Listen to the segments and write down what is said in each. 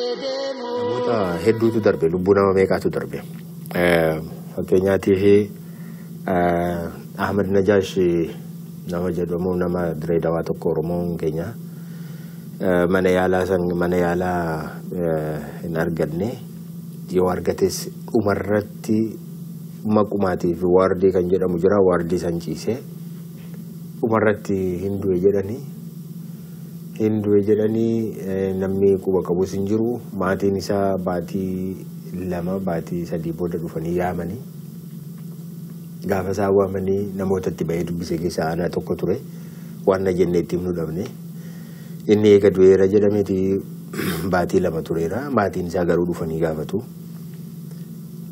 Namoota hedduutu darbe, lubbuu nama meeqaatu darbe. Fakkeenyaatiif Ahmed Najaash nama jedhamu nama Direedawaa tokko Oromoon keenya mana yaalaa hin arganne yoo argates dhumarratti maqumaatiif waardii kan jedhamu jira, waardii san ciisee dhumarratti hin du'e jedhanii namni quba qabus hin jiru. Maatiin isaa baatii 2 baatii 3 booda dhufanii yaamanii gaafa isaa waamanii namootatti bahee dubbise keessaa ana tokko ture. Waan na jennee ittiin nu dhabne inni eega du'eera jedhameeti baatii 2 tureera. Maatiin isaa garuu dhufanii gaafatu.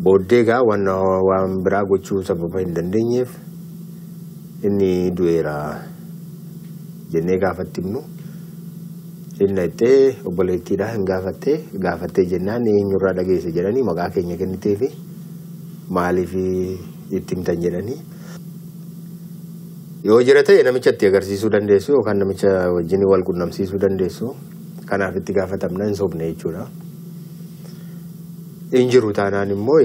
Booddee gaa waan biraa gochuu sababa hin dandeenyeef inni du'eera jennee gaafatti himnu. Inni ittee obboleettiidha hin gaafattee jennaan eenyurraa dhageesse jedhanii maqaa keenya kenniteefi maaliif itti himtan jedhanii. Yoo jira ta'e namicha itti agarsiisuu dandeessu yookaan namicha wajjin wal qunnamsiisuu dandeessu. Kanaaf itti gaafatamna hin sobne jechuudha. Hin jiru taanaan immoo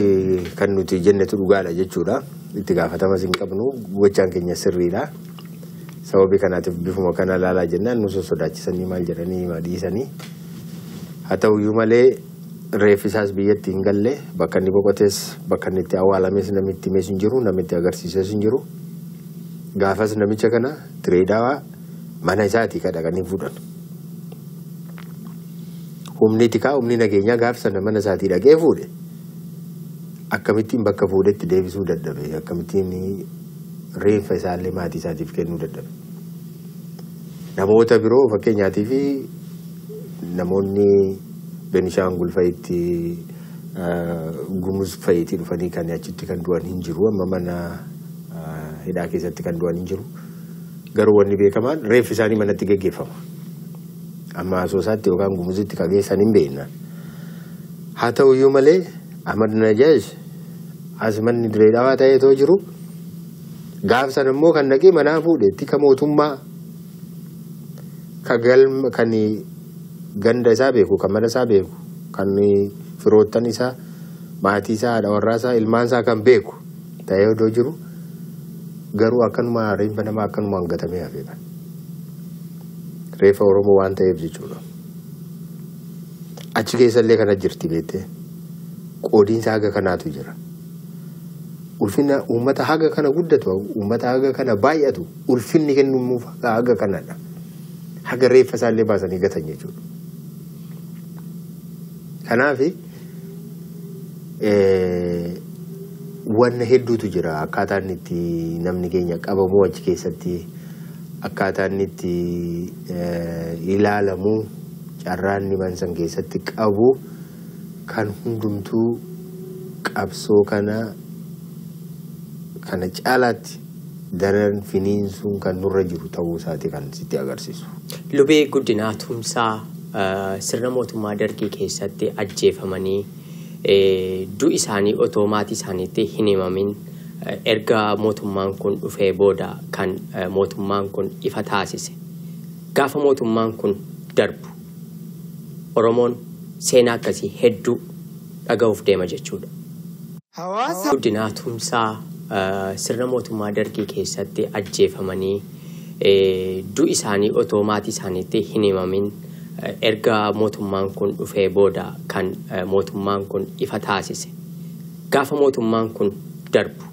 kan nuti jennetu dhugaadha jechuudha. Itti gaafatamas hin qabnu, gochaan keenya sirriidha. Sababii kanaatiif bifuma kana laalaa jennaan nu sodaachisanii maal jedhanii dhiisanii. Haa ta'uyyuu malee reeffi isaas biyyatti hin galle, bakka inni boqotes bakka inni itti awwaalames namni itti himes hin jiru, namni itti agarsiises hin jiru. Gaafas namicha kana Direedawaa mana isaatii dhaqanii fuudhan. Humni nageenyaa gaafa sana mana isaatii dhaqee fuudhe akkamittiin bakka fuudhetti deebisuu dadhabe, akkamittiin reeffa isaallee maatii isaatiif kennuu dadhabe. Namoota biroo fakkeenyaatiif namoonni Benishaangul fa'itti Gumuz fa'itti dhufanii kan achitti kan du'an hin jiru. Amma mana hidhaa keessatti kan du'an hin jiru. Garuu wanni beekamaan reeffi isaanii manatti geggeeffama. Amma Asoosaatti yookaan Gumuzitti kan geessan hin beekna. Haa ta'uyyuu malee Ahmed Najaash as manni Direedawaa ta'eetoo jiru. Gaafa sana immoo kan dhaqee manaa fuudhetti kan mootummaa kan ganda isaa beeku, kan mana isaa beeku, kan firoottan isaa, maatii isaa, haadha warraa isaa, ilmaan isaa kan beeku ta'ee odoo jiru garuu akkanuma reeffa namaa akkanuma hangatamee hafeedha. Reeffa Oromoo waan ta'eef jechuudha. Achi keessallee kana jirti beektee qoodiinsa haga kanaatu jira. Ulfina uummata haga kana guddatu, uummata haga kana baay'atu, ulfinni kennuuf haga kanadha. Haga reeffa isaallee baasanii gatan jechuudha. Kanaaf wanna hedduutu jira akkaataan itti namni keenya qabamu achi keessatti, akkaataan itti ilaalamu, carraan niman san keessatti qabu kan hundumtuu qabsoo kana caalaatti daran finiinsuun kan nurra jiru ta'uu isaati kan sitti agarsiisu. Lubee Guddinaa Tumsaa sirna mootummaa Dargii keessatti ajjeefamanii du'i isaanii otoo maatii isaaniitti hin himamin erga mootummaan kun dhufee booda kan mootummaan kun ifa taasise. Gaafa mootummaan kun darbu Oromoon seenaa akkasii hedduu dhaga'uuf deema jechuudha. Guddinaa Tumsaa sirna mootummaa Dargii keessatti ajjeefamanii du'i isaanii otoo maatii isaaniitti hin himamin erga mootummaan kun dhufee booda kan mootummaan kun ifa taasise. Gaafa mootummaan kun darbu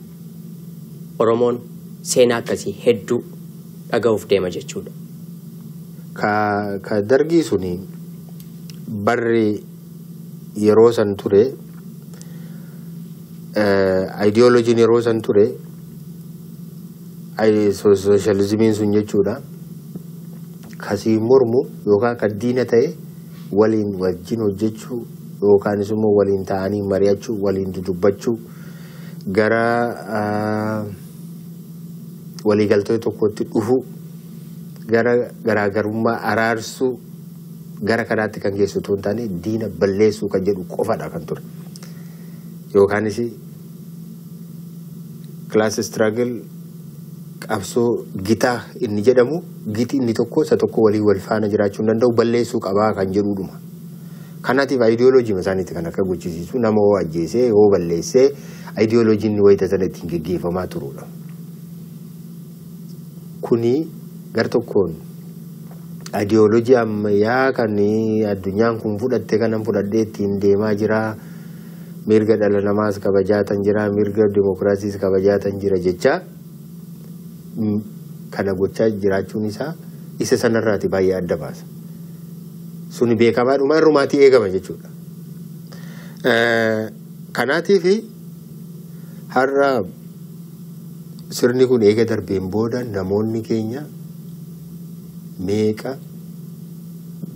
Oromoon seenaa akkasii hedduu dhaga'uuf deema jechuudha. Ka Dargii suni barri yeroo san ture, ideolojiin yeroo san ture, sooshaalizimiin sun jechuudha. Kasii mormu yookaan kan diina ta'e waliin wajjin hojjechuu yookaan immoo waliin ta'anii mari'achuu, waliin dudubbachuu, gara waliigaltee tokkotti dhufu, gara garaagarummaa araarsuu gara kanaatti kan geessu tuun taane diina balleessuu kan jedhu qofaadha kan ture. Yookaanis class struggle qabsoo gitaa inni jedhamu giti inni tokko isa tokko walii wal faana jiraachuu danda'u balleessuu qabaa kan jedhudha. Kanaatiif ideoloojii isaaniitti kan akka gochisiisu nama hoo ajjeesee hoo balleessee ideoloojiin wayita sana ittiin geggeeffamaa turudha. Kuni gar tokkoon ideoloojii ammayyaa kan addunyaan kun fudhatte kanan fudhadhee ittiin deemaa jira. Mirga dhala namaas kabajaatan jira, mirga dimokiraasiis kabajaatan jira jecha kana gochaa jiraachuun isaa isa sanarraati baay'ee adda baasa. Suni beekamaadhuma irrumaatii eegama jechuudha. Kanaatiif har'a sirni kun eega darbeen booda namoonni keenya meeqa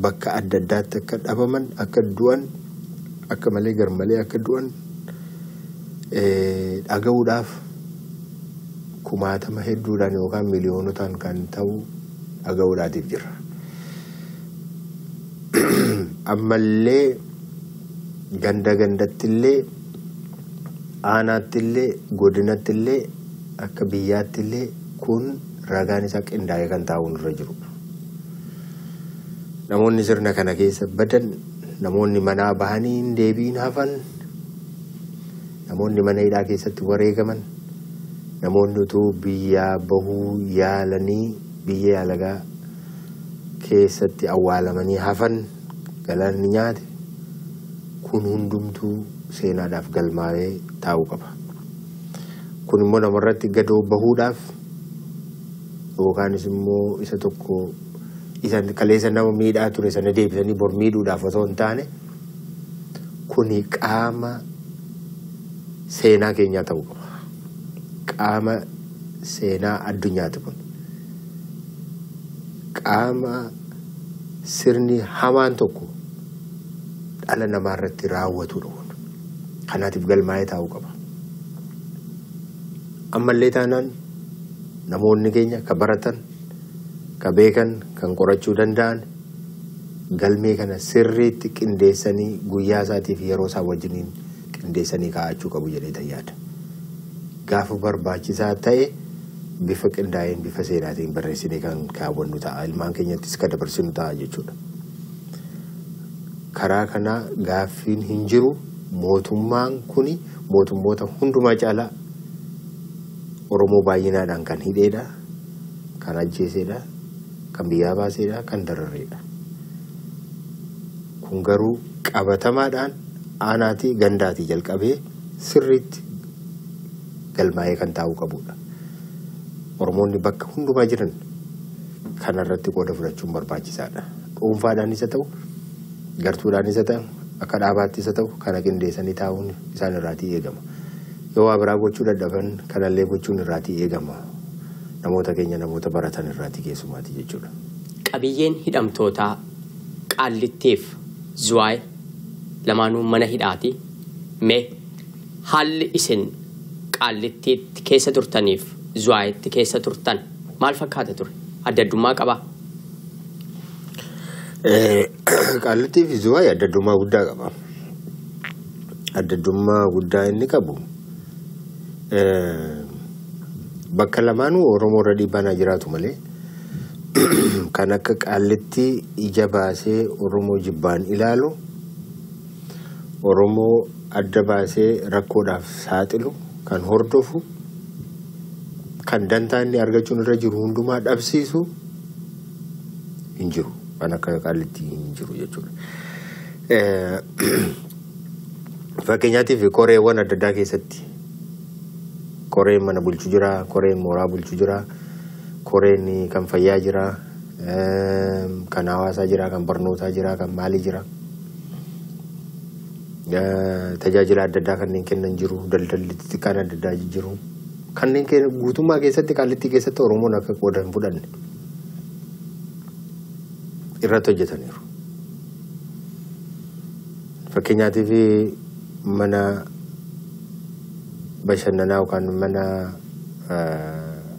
bakka adda addaatti akka dhabaman, akka du'an, akka malee garmalee akka du'an dhaga'uudhaaf kumaatama hedduudhaan yookaan miliyoonotaan kan ta'u dhaga'uudhaatiif jirra. Ammallee ganda gandattillee aanaattillee godinattillee akka biyyaattillee kun ragaan isaa qindaa'ee kan taa'uun irra jiru. Namoonni sirna kana keessa badan, namoonni manaa bahanii hin deebiin hafan, namoonni mana hidhaa keessatti wareegaman, namoonni utuu biyyaa bahuu yaalanii biyya alagaa keessatti awwaalamanii hafan galaanni nyaate kun hundumtuu seenaadhaaf galmaa'ee taa'uu qaba. Kun immoo namarratti gadoo bahuudhaaf yookaanis immoo isa tokko isa kaleessa nama miidhaa ture sana deebisanii bor miidhuudhaaf osoo hin taane kuni qaama seenaa keenyaa ta'uu qaba. Qaama seenaa addunyaati kun. Qaama sirni hamaan tokko dhala namaa irratti raawwatudha kun. Kanaatiif galmaa'ee taa'uu qaba. Ammallee taanaan namoonni keenya ka baratan, ka beekan, kan qorachuu danda'an galmee kana sirriitti qindeessanii guyyaa isaatiif yeroo isaa wajjiniin qindeessanii kaa'achuu qabu jedhee yaada. Gaafa barbaachisaa ta'e bifa qindaa'een bifa seenaatiin barreessinee kan kaawwannu ta'a. Ilmaan keenyattis ka dabarsinu ta'a jechuudha. Karaa kana gaaffiin hin jiru. Mootummaan kuni mootummoota hundumaa caalaa Oromoo baay'inaadhaan kan hidheedha, kan ajjeeseedha, kan biyyaa baaseedha, kan dararreedha. Kun garuu qabatamaadhaan aanaatii gandaatii jalqabee sirriitti galmaa'ee kan taa'uu qabudha. Oromoonni bakka hundumaa jiran kanarratti qooda fudhachuun barbaachisaadha. Dhuunfaadhaan isa ta'u, gartuudhaan isa ta'u, akka dhaabaatti isa ta'u kana qindeessanii taa'uun isaan irraatii eegama. Yoo waa biraa gochuu dadhaban kanallee gochuun irraatii eegama. Namoota keenya namoota baratan irraatii keessumaati jechuudha. Qabiyyeen hidhamtootaa Qaallittiif Zuwaay lamaanuu mana hidhaati. Mee haalli isin Qaallittiitti keessa turtaniif Zuwaayitti keessa turtan maal fakkaata ture? Adda addummaa qabaa? Qaallittii fi Zuwaay adda addummaa guddaa qaba. Adda addummaa guddaa inni qabu bakka lamaanuu Oromoo irra dhiibbaan jiraatu malee kan akka Qaallittii ija baasee Oromoo jibbaan ilaalu, Oromoo adda baasee rakkoodhaaf saaxilu, kan hordofu, kan dantaa inni argachuun irra jiru hundumaa dhabsiisu hin jiru. Kan akka Qaallittii hin jiru jechuudha. Fakkeenyaatiif koreewwan adda addaa keessatti koreen mana bulchu jira, koreen mooraa bulchu jira, koreen kan fayyaa jira, kan hawaasaa jira, kan barnootaa jira, kan maalii jira. Tajaajila adda addaa kanneen kennan jiru, daldalli xixiqqaan adda addaa jiru. Kanneen guutummaa keessatti Qaallittii keessatti Oromoon akka qooda hin fudhanne irratti hojjetaniiru. Fakkeenyaatiif mana bashannanaa yookaan mana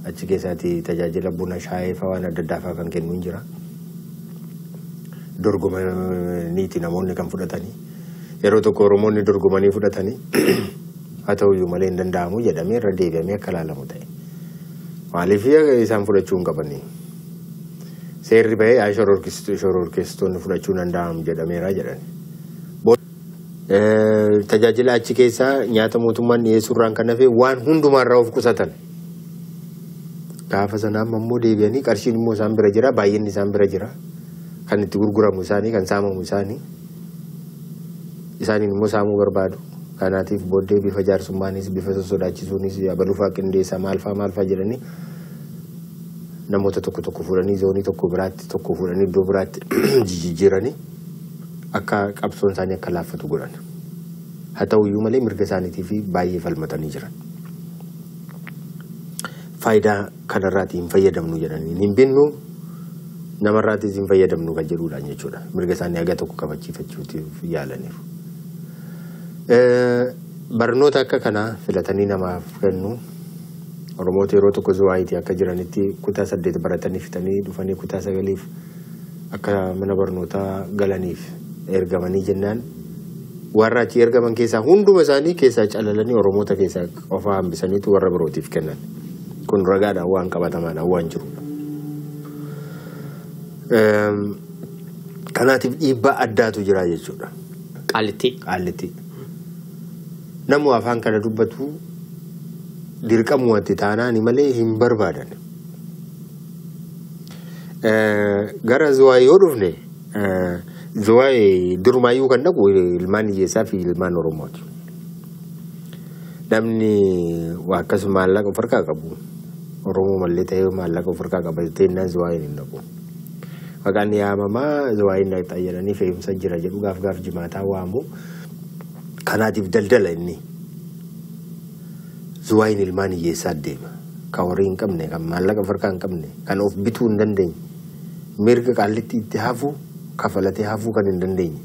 achi keessatti tajaajila buna shaayii fa'aa waan adda addaa fa'aa kan kennu jira. dorgomaniiti namoonni kan fudhatanii. Yeroo tokko Oromoonni dorgomanii fudhatanii haa ta'uyyuu malee hin danda'amu jedhamee irra deebi'amee akka ilaalamu ta'e. Maaliif isaan fudhachuu hin qabanii? Seerri bahee shororkeessitoonni fudhachuu danda'amu jedhameera jedhani. Tajaajila achi keessaa nyaata mootummaan dhiyeessuurraan kan hafe waan hundumaarraa of qusatan. Gaafa sanaan ammoo deebi'anii qarshiin immoo isaan bira jira, baay'inni isaan bira jira. Kan itti gurguramu isaanii, kan saamamu isaanii. Isaaniin immoo saamuu barbaadu. Kanaatiif booddee bifa jaarsummaanis, bifa sosodaachisuunis, abaluufaa qindeessaa maalfaa jedhanii namoota tokko fuudhanii zoonii tokko fuudhanii iddoo biraatti jijjiiranii akka qabsoon isaanii akka laaffatu godhan. Haa ta'uyyuu malee mirga isaaniitiif baay'ee falmatanii jiran. Faayidaa kanarraatii hin fayyadamnu jedhanii hin binnu namarraatis hin fayyadamnu kan jedhuudhaan jechuudha. Mirga isaanii haga tokko kabachiifachuutiif yaalaniiru. Barnoota akka kanaa filatanii namaaf kennu. Oromoota yeroo tokko Zuwaayitii akka jiranitti kutaa 8 baratanii fitanii dhufanii kutaa 9 akka mana barnootaa galaniif ergamanii jennaan warra achi ergaman keessaa hunduma isaanii keessaa calalanii Oromoota keessaa qofa hambisaniitu warra birootiif kennan. Kun ragaadhaan waan qabatamaadhaan waan jirudha. Kanaatiif dhiibbaa addaatu jira jechuudha. Qaallitti. Namu afaan kana dubbatu dirqamuwatti taanaani malee hin barbaadan. Gara Zuwaayii yoo dhufne Zuwaayii durumaayyuu kan dhaqu ilmaan hiyyeessaa fi ilmaan Oromooti. Namni akkasuma maallaqa of harkaa qabu Oromoo mallee ta'ee maallaqa of harkaa qabatee innaan Zuwaayii hin dhaqu. Maqaan yaamamaa Zuwaayii dhaqxaa jedhanii fe'umsa jira jedhu gaaf jimaataa waamu. Kanaatiif daldala inni. Zuwaayiin ilmaan hiyyeessaa deema. Kan horii hin qabne, kan maallaqa of harkaa hin qabne, kan of bituu hin dandeenye. Mirga qaallitti itti hafuu, kafalatee hafuu kan hin dandeenye.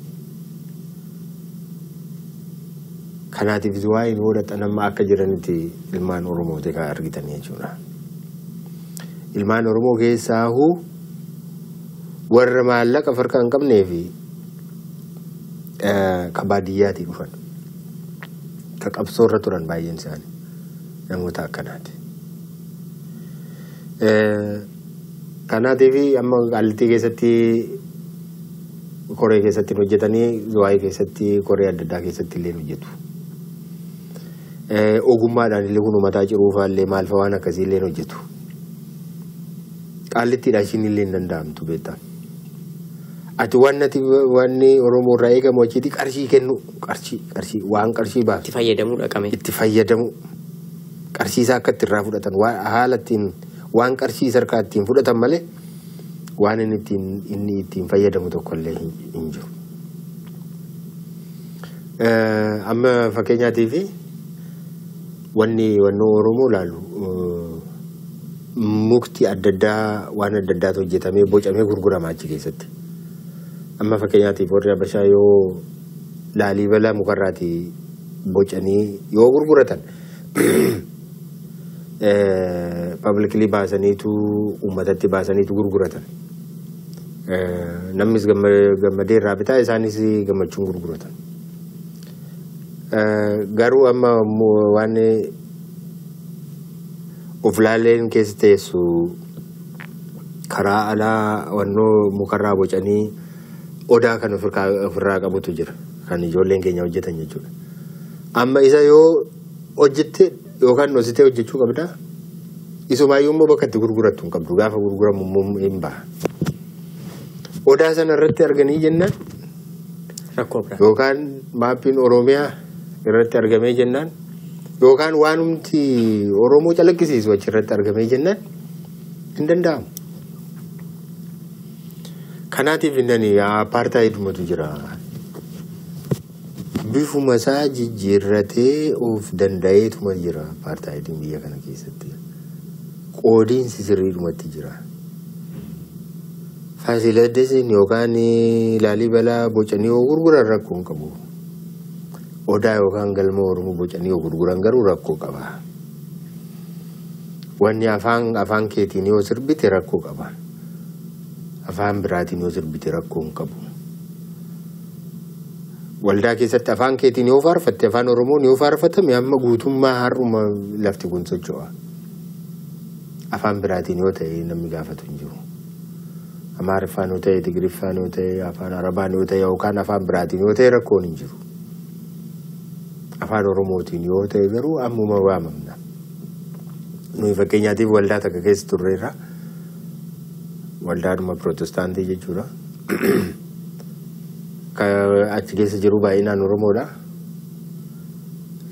Kanaatiif Zuwaayiin hodha nama akka jiranitti ilmaan Oromooti kan argitanii jechuudha. Ilmaan Oromoo keessaahuu warra maallaqa of harkaa hin qabnee fi kan baadiyyaatii dhufan. Kan qabsoorra turan baay'een isaanii. Namoota akkanaati. Kanaatiif amma qaallitii keessatti koree keessatti hojjetanii Zuwaayii keessatti koree adda addaa keessatti illee hojjetu. Ogummaadhaan illee kun mataa ciruufaallee maalfa waan akkasii illee hojjetu. Qaallittiidhaan ishiin illee hin danda'amtu beektaa. Ati wanni Oromoo irraa eegamu achitti qarshii kennu qarshii waan qarshii baatu. Itti fayyadamuu dhaqame. Itti fayyadamu. Qarshiisaa akka ittiin fudhatan haala ittiin waan qarshii sarkaa ittiin fudhatan malee waan inni ittiin fayyadamu tokkollee hin jiru. Amma fakkeenyaatiif wanni Oromoo ilaalu mukti adda addaa waan adda addaatu hojjetamee bocamee gurgurama achi keessatti. Amma fakkeenyaatiif warri Habashaa yoo Laallibalaa mukarraatii bocanii yoo gurguratan publicly baasaniitu uummatatti baasaniitu gurguratan. Namnis gammadee irraa bitaa isaanis gammachuun gurguratan. Garuu amma waan of laalleen keessa teessu karaa alaa wannoo mukarraa bocanii odaa kan ofirraa qabutu jira. Kan ijoolleen keenya hojjetan jechuudha. Amma isa yoo hojjette yookaan nositee hojjechuu qabda. Isumaayyuu immoo bakka itti gurgurattu hin qabdu. Gaafa gurguramu immoo hin baha. Odaa sana irratti arganii jennaan rakkoo biraa. Yookaan maappiin Oromiyaa irratti argamee jennaan yookaan waanumti Oromoo calaqqisiisu achirratti argamee jennaan hin danda'amu. Kanaatiif innani apartaayidumatu jira. Bifuma isaa jijjiirratee of danda'eetuma jira apartaayidiin biyya kana keessatti. Qoodiinsi sirriidhumatti jira. Faasiladesiin yookaan Laalibalaa bocanii yoo gurguran rakkoo hin qabu. Odaa yookaan galma Oromoo bocanii yoo gurguran garuu rakkoo qaba. Wanni afaan keetiin yoo sirbite rakkoo qaba. afaan biraatiin yoo sirbite rakkoo hin qabu. Waldaa keessatti afaan keetiin yoo faarfatte afaan Oromoon yoo faarfatame amma guutummaa har'uma lafti kun socho'a. Afaan biraatiin yoo ta'e namni gaafatu hin jiru. Amaariffaan yoo ta'e, Tigiriffaan yoo ta'e, afaan Arabaan yoo ta'e yookaan afaan biraatiin yoo ta'e rakkoon hin jiru. Afaan Oromootiin yoo ta'e garuu ammuma waamamna. Nuyi fakkeenyaatiif waldaa takka keessa turreerra. Waldaadhuma Pirootestaantii jechuudha. Achi keessa jiru baay'inaan Oromoodha.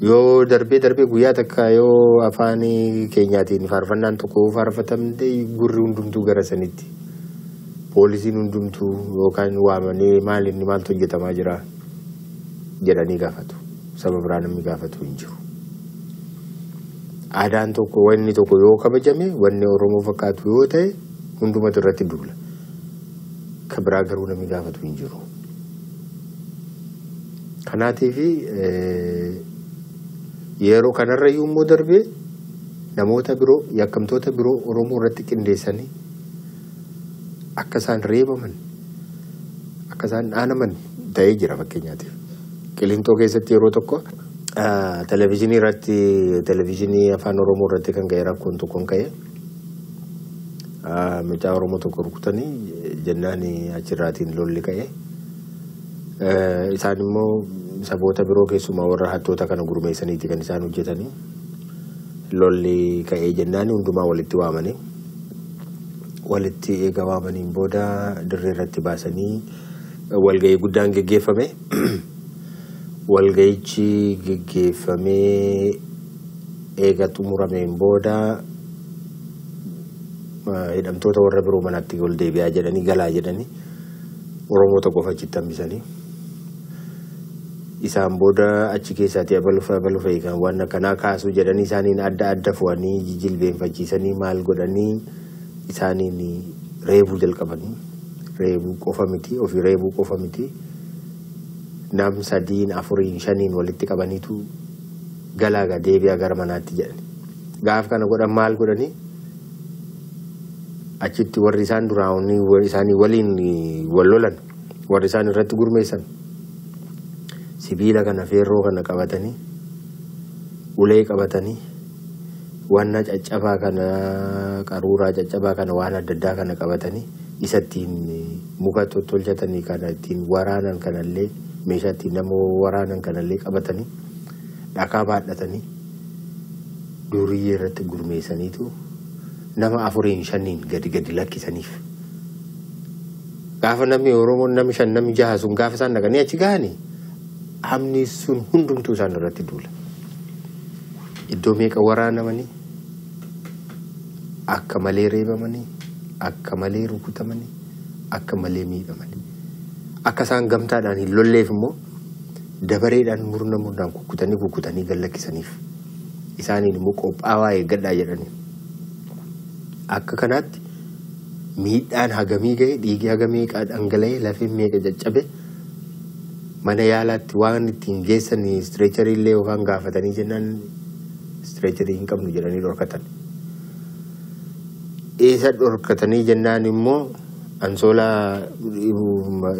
Yoo darbee guyyaa takka yoo afaan keenyaatiin faarfannaan tokko faarfatamte gurri hundumtuu gara sanitti. Poolisiin hundumtuu yookaan waamanii maaltu hojjetamaa jira jedhanii gaafatu. Saba biraa namni gaafatu hin jiru. Aadaan tokko wanni tokko yoo kabajame wanni Oromoo fakkaatu yoo ta'e hundumatu irratti duula. Kan biraa garuu namni gaafatu hin jiru. Kanaatiif yeroo kanarrayyuu immoo darbee namoota biroo yakkamtoota biroo Oromoo irratti qindeessanii akka isaan reebaman akka isaan dhaanaman ta'ee jira fakkeenyaatiif. Qilintoo keessatti yeroo tokko televezyiinii afaan Oromoo irratti kan ka'e rakkoon tokkoon ka'e mucaa Oromoo tokko rukutanii jennaan achirraatiin lolli ka'e. Isaan immoo saboota biroo keessumaa warra hattoota kana gurmeessaniiti kan isaan hojjetanii. Lolli ka'ee jennaan hundumaa walitti waamanii. Walitti eega waamaniin booda dirree irratti baasanii walgahii guddaan geggeeffame. Walgahichi geggeeffamee eega xumurameen booda hidhamtoota warra biroo manatti ol deebi'aa jedhanii galaa jedhanii Oromoota qofa achitti hambisanii. Isaan booda achi keessaatti abalufa eegan waan akkanaa kaasuu jedhanii isaaniin adda fo'anii jilbeenfachiisanii maal godhanii isaaniin reebuu jalqabanii. Reebuu qofa miti ofii reebuu qofa miti. Nam 3, 4, 5 walitti qabaniitu galaaga deebi'aa gara manaatti jedhani. Gaaf kana godhan maal godhanii achitti warri isaan duraanii isaanii waliin wal lolan warri isaan irratti gurmeessan sibiila kana feerroo kana qabatanii ulee qabatanii waan caccabaa kana qaruuraa caccabaa kana waan adda addaa kana qabatanii isattiin muka tolchatanii kana ittiin waraanan kanallee meeshaa ittiin nama waraanan kanallee qabatanii dhakaa baadhatanii duriyyee irratti gurmeessaniitu nama 4, 5 gadi lakkisaniif. Gaafa namni Oromoon namni 5, namni 6 sun gaafa isaan dhaqanii achi gahanii hamni sun hundumtuu isaan irratti duula. Iddoo meeqa waraanamanii akka malee reebamanii akka malee rukutamanii akka malee miidhamanii akka isaan gamtaadhaan hin lolleef immoo dabareedhaan murnaan kukkutanii gallakkisaniif isaaniin immoo qophaawaa eeggadhaa jedhanii. Akka kanaatti miidhaan hagamii ga'e dhiigii hagamii dhangala'ee lafeen meeqa caccabe mana yaalaatti waan ittiin geessanii istreecharii illee yookaan gaafatanii jennaan istreecharii hin qabnu jedhanii dhorkatan. Eessa dhorkatanii jennaan immoo ansoolaa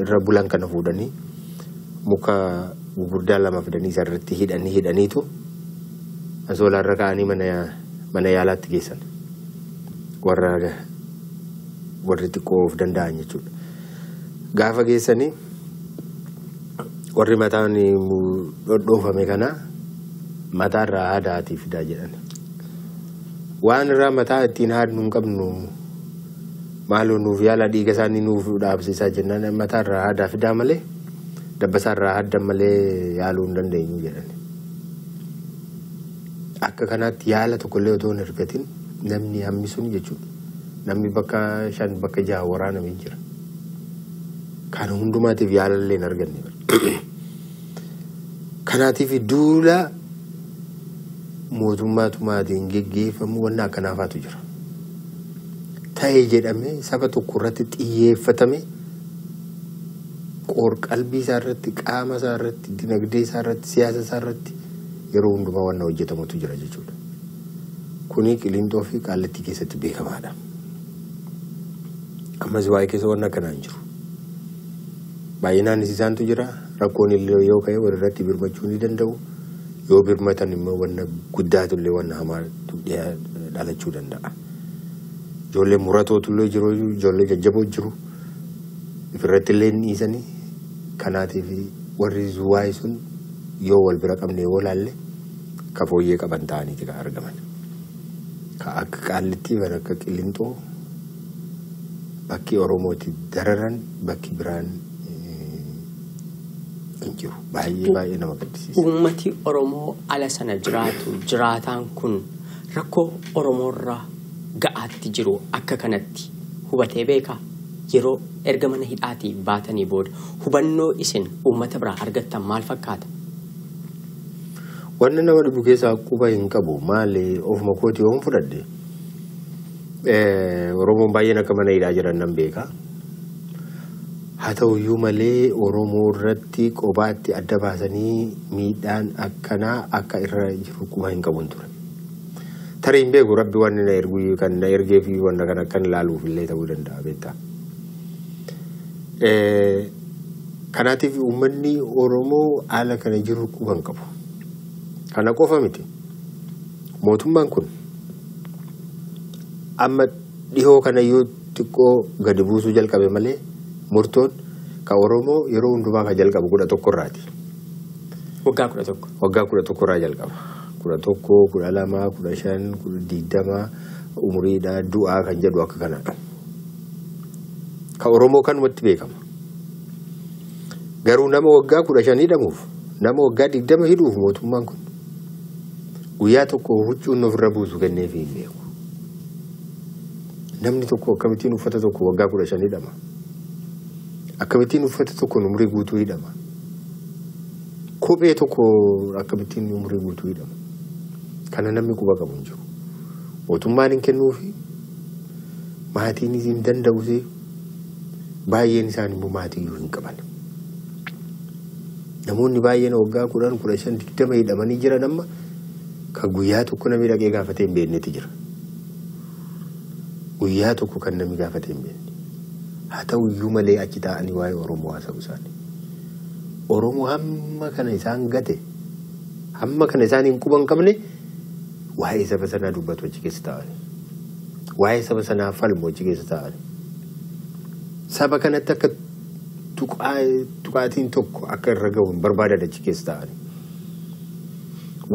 irra bulan kana fuudhanii muka gurguddaa 2 fidanii isarratti hidhaniitu ansoolaa irra kaa'anii mana yaalaatti geessan. Warri xiqqoo of danda'an jechuudha. Gaafa geessanii warri mataan dhodhoofame kana mataarraa haadaatii fidaa jedhan. Waan irraa mataa ittiin haadnu hin qabnu maaloo nuuf yaala dhiiga isaanii nuuf dhaabsisaa jennaan mataarraa haadaa fidaa malee dabbasaarraa haaddan malee yaaluu hin dandeenyu jedhan. Akka kanaatti yaala tokkollee otoo hin argatin namni hammi sun jechuudha. Namni bakka 5 bakka 6 waraanamee jira. Kan hundumaatiif yaalallee hin arganne. Kanaatiif duula mootummaatiin geggeeffamu waan akkanaafaatu jira. Ta'ee jedhamee saba tokko irratti xiyyeeffatame qalbii isaa irratti qaama isaa irratti dinagdee isaa irratti siyaasa isaa irratti yeroo hundumaa waan hojjetamutu jira jechuudha. Kuni Qilintoo fi Qaallitti keessatti beekamaadha. ammas waa'ee keessa waan akkanaan jiru. Baay'inaan isaantu jira. Rakkoon illee yoo ka'e walirratti birmachuu ni danda'u. Yoo birmatan immoo wanna guddaatullee wanna hamaatu dhalachuu danda'a. Ijoollee muratootu jiru, ijoollee jajjaboo jiru. Ifirratti illee ni dhiisanii. Kanaatiif warri waa'ee sun yoo wal bira qabne yoo laalle ka fooyyee qaban ta'aniiti kan argaman. Ka akka Qaallittii kan akka Qillinxoo bakki Oromooti dararan bakki biraan hin jiru. Baay'ee nama gaddisiisa. Uummati Oromoo ala sana jiraataan kun rakkoo Oromoorraa ga'aatti jiru akka kanatti hubatee beekaa? Yeroo erga mana hidhaatii baatanii booda hubannoo isin uummata biraa argattan maal fakkaata? Wanna nama dhibu keessaa quba hin qabu. Maali ofuma kootii oon fudhadhe. Oromoon baay'een akka mana hidhaa jiran nan beeka. Haa ta'uyyuu malee Oromoo irratti qobaatti adda baasanii miidhaan akkanaa akka irra jiru quba hin qabun ture. Tarii hin beeku rabbi wanni na ergu kan na ergee fi wanna kan akkan ilaaluuf illee ta'uu danda'a beektaa. Kanaatiif uummanni Oromoo haala kana jiru quba hin qabu. Kana qofa miti. Mootummaan kun amma dhihoo kana yoo xiqqoo gadi buusuu jalqabe malee murtoon ka Oromoo yeroo hundumaa ka jalqabu 11 irraati. Waggaa 11. Waggaa 11 irraa jalqaba. 11, 12, 15, 20 umuriidha du'aa kan jedhu akka kanaadha. Ka Oromoo kanumatti beekama. Garuu nama waggaa 15 hidhamuuf nama waggaa 20 hidhuuf mootummaan kun guyyaa tokko huccuun ofirra buusu kennee fi hin beeku. Namni tokko akkamittiin uffata tokko waggaa 15 hidhama. Akkamittiin uffata tokko umurii guutuu hidhama. Kophee tokko akkamittiin umurii guutuu hidhama. Kana namni quba qabu hin jiru. Mootummaan hin kennuufi maatiin hin danda'uusi baay'een isaanii immoo maatii hin qaban. Namoonni baay'een waggaa 10, 15, 20 hidhamanii jiran amma kan guyyaa tokko namni dhaqee gaafatee hin beeknetti jira. Guyyaa tokko kan namni gaafatee hin beekne. Haa ta'uyyuu malee achi taa'anii waa'ee Oromoo haasa'u isaanii. Oromoo hamma kana isaan gate, hamma kana isaan hin quba hin qabne waa'ee saba sanaa dubbatu achi keessa taa'anii. Waa'ee saba sanaa falmu achi keessa taa'anii. Saba kanatti akka tuqaatiin tokko akka irra gahu hin barbaadan achi keessa taa'anii.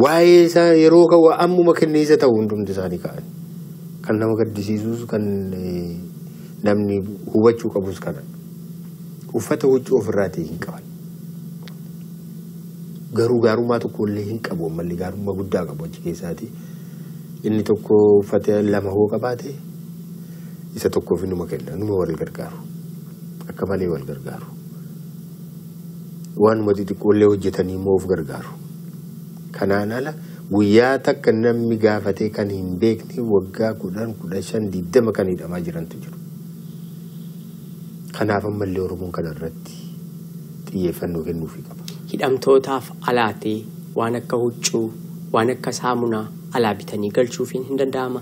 Waa'ee isaa yeroo ka'u ammuma kenniisa ta'u hundumti isaanii ka'anii. Kan nama gaddisiisus kan namni hubachuu qabus kana. Uffata huccuu ofirraatii hin qaban. Gaarummaa tokko illee hin qabu ammallee gaarummaa guddaa qabu achi keessaati. Inni tokko uffata 2 hoo qabaate isa tokkoof numa kenna numa wal gargaaru. Akka malee wal gargaaru. Waanuma xixiqqoo illee hojjetanii immoo of gargaaru. Kanaan ala guyyaa takka namni gaafatee kan hin beekne waggaa 10, 15, 20 kan hidhamaa jirantu jiru. Kanaaf ammallee Oromoon kana irratti xiyyeeffannoo kennuufii qaba. Hidhamtootaaf alaatee waan akka huccuu, waan akka saamunaa alaa bitanii galchuufiin hin danda'ama.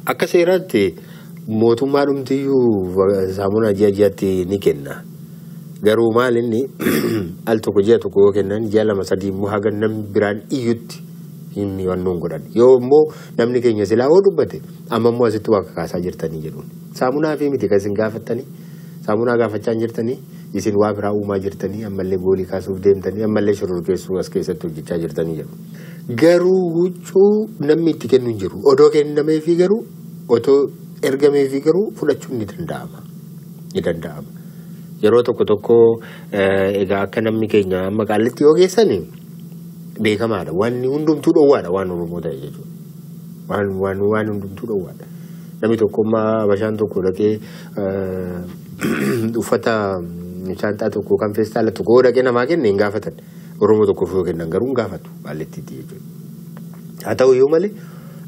Akka seeraatti mootummaa dhumtiyyuu saamunaa ji'aatti ni kenna. Garuu maal inni al tokko ji'a tokko yoo kennan ji'a 2, 3 immoo haga namni biraan iyyutti hin wannoon godhan. Yoo immoo namni keenya silaa hoo dubbate amma immoo asitti waa kakaasaa jirtanii jedhuun. Saamunaa fi miti kan isin gaafattanii saamunaa gaafachaa jirtanii isin waa biraa uumaa jirtanii ammallee goolii kaasuuf deemtanii ammallee shororkeessuu as keessatti hojjechaa jirtanii jedhu. Garuu huccuu namni itti kennu hin jiru. Odoo kennamee fi garuu otoo ergamee fi garuu fudhachuun ni danda'ama. Ni danda'ama. Yeroo tokko egaa akka namni keenya amma Qaallitti yoo geessani beekamaadha. Wanni hundumtuu dhoowwaadha waan Oromoo ta'e jechuudha. Waan hundumtuu dhoowwaadha. Namni tokko amma bashaan tokko dhaqee uffata shaantaa tokko kan feestaala tokko dhaqee namaa kenne hin gaafatan. Oromoo tokkoof yoo kennan garuu hin gaafatu Qaallittiitti jechuudha. Haa ta'uyyuu malee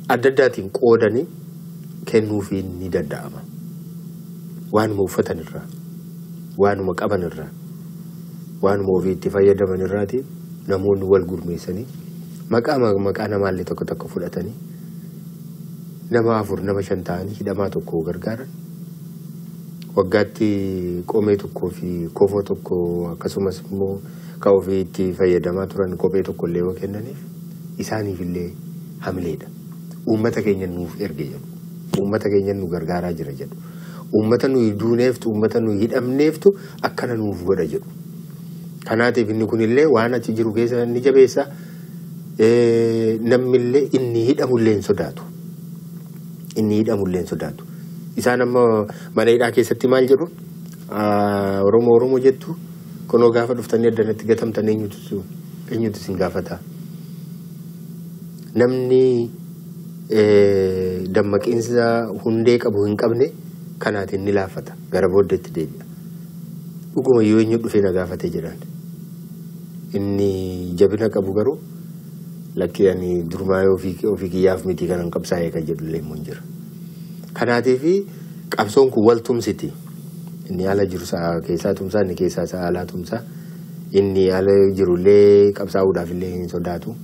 adda addaatiin qoodanii kennuufiin ni danda'ama. Waanuma uffatan irraa, waanuma qaban irraa, waanuma ofii itti fayyadaman irraati namoonni wal gurmeessanii maqaa namaallee tokko fudhatanii nama 4, nama 5 ta'anii hidhamaa tokko gargaaran waggaatti qomee tokkoo fi kofoo tokko akkasumas immoo kan ofii itti fayyadamaa turan kophee tokko illee yoo kennaniif isaaniif illee hamileedha. Uummata keenya nuuf erge jedhu. Uummata keenya nu gargaaraa jira jedhu. Uummata nuyi duuneeftu, uummata nuyi hidhamneeftu akkana nuuf godha jedhu. Kanaatiif inni kunillee waan achi jiru keessa inni jabeessa. Nammillee inni hidhamullee hin sodaatu. Inni hidhamullee hin sodaatu. Isaan amma mana hidhaa keessatti maal jedhu? Oromoo jettu kunoo gaafa dhuftanii addanatti gatamtan eenyutu isin gaafata? Namni dammaqiinsa hundee qabu hin qabne kanaatiin ni laafata. Gara booddeetti deebi'a. Dhuguma yoo eenyu dhufee na gaafate jedhan. Inni jabina qabu garuu lakkii ani durmaa ofii kiyyaaf miti kanan qabsaa'ee kan jedhullee immoo hin jira. Kanaatiif qabsoon kun wal tumsiti. Inni ala jiru sa'a keessaa tumsaa, inni keessaa sa'a alaa tumsaa. Inni ala jirullee qabsaa'uudhaaf illee hin sodaatu.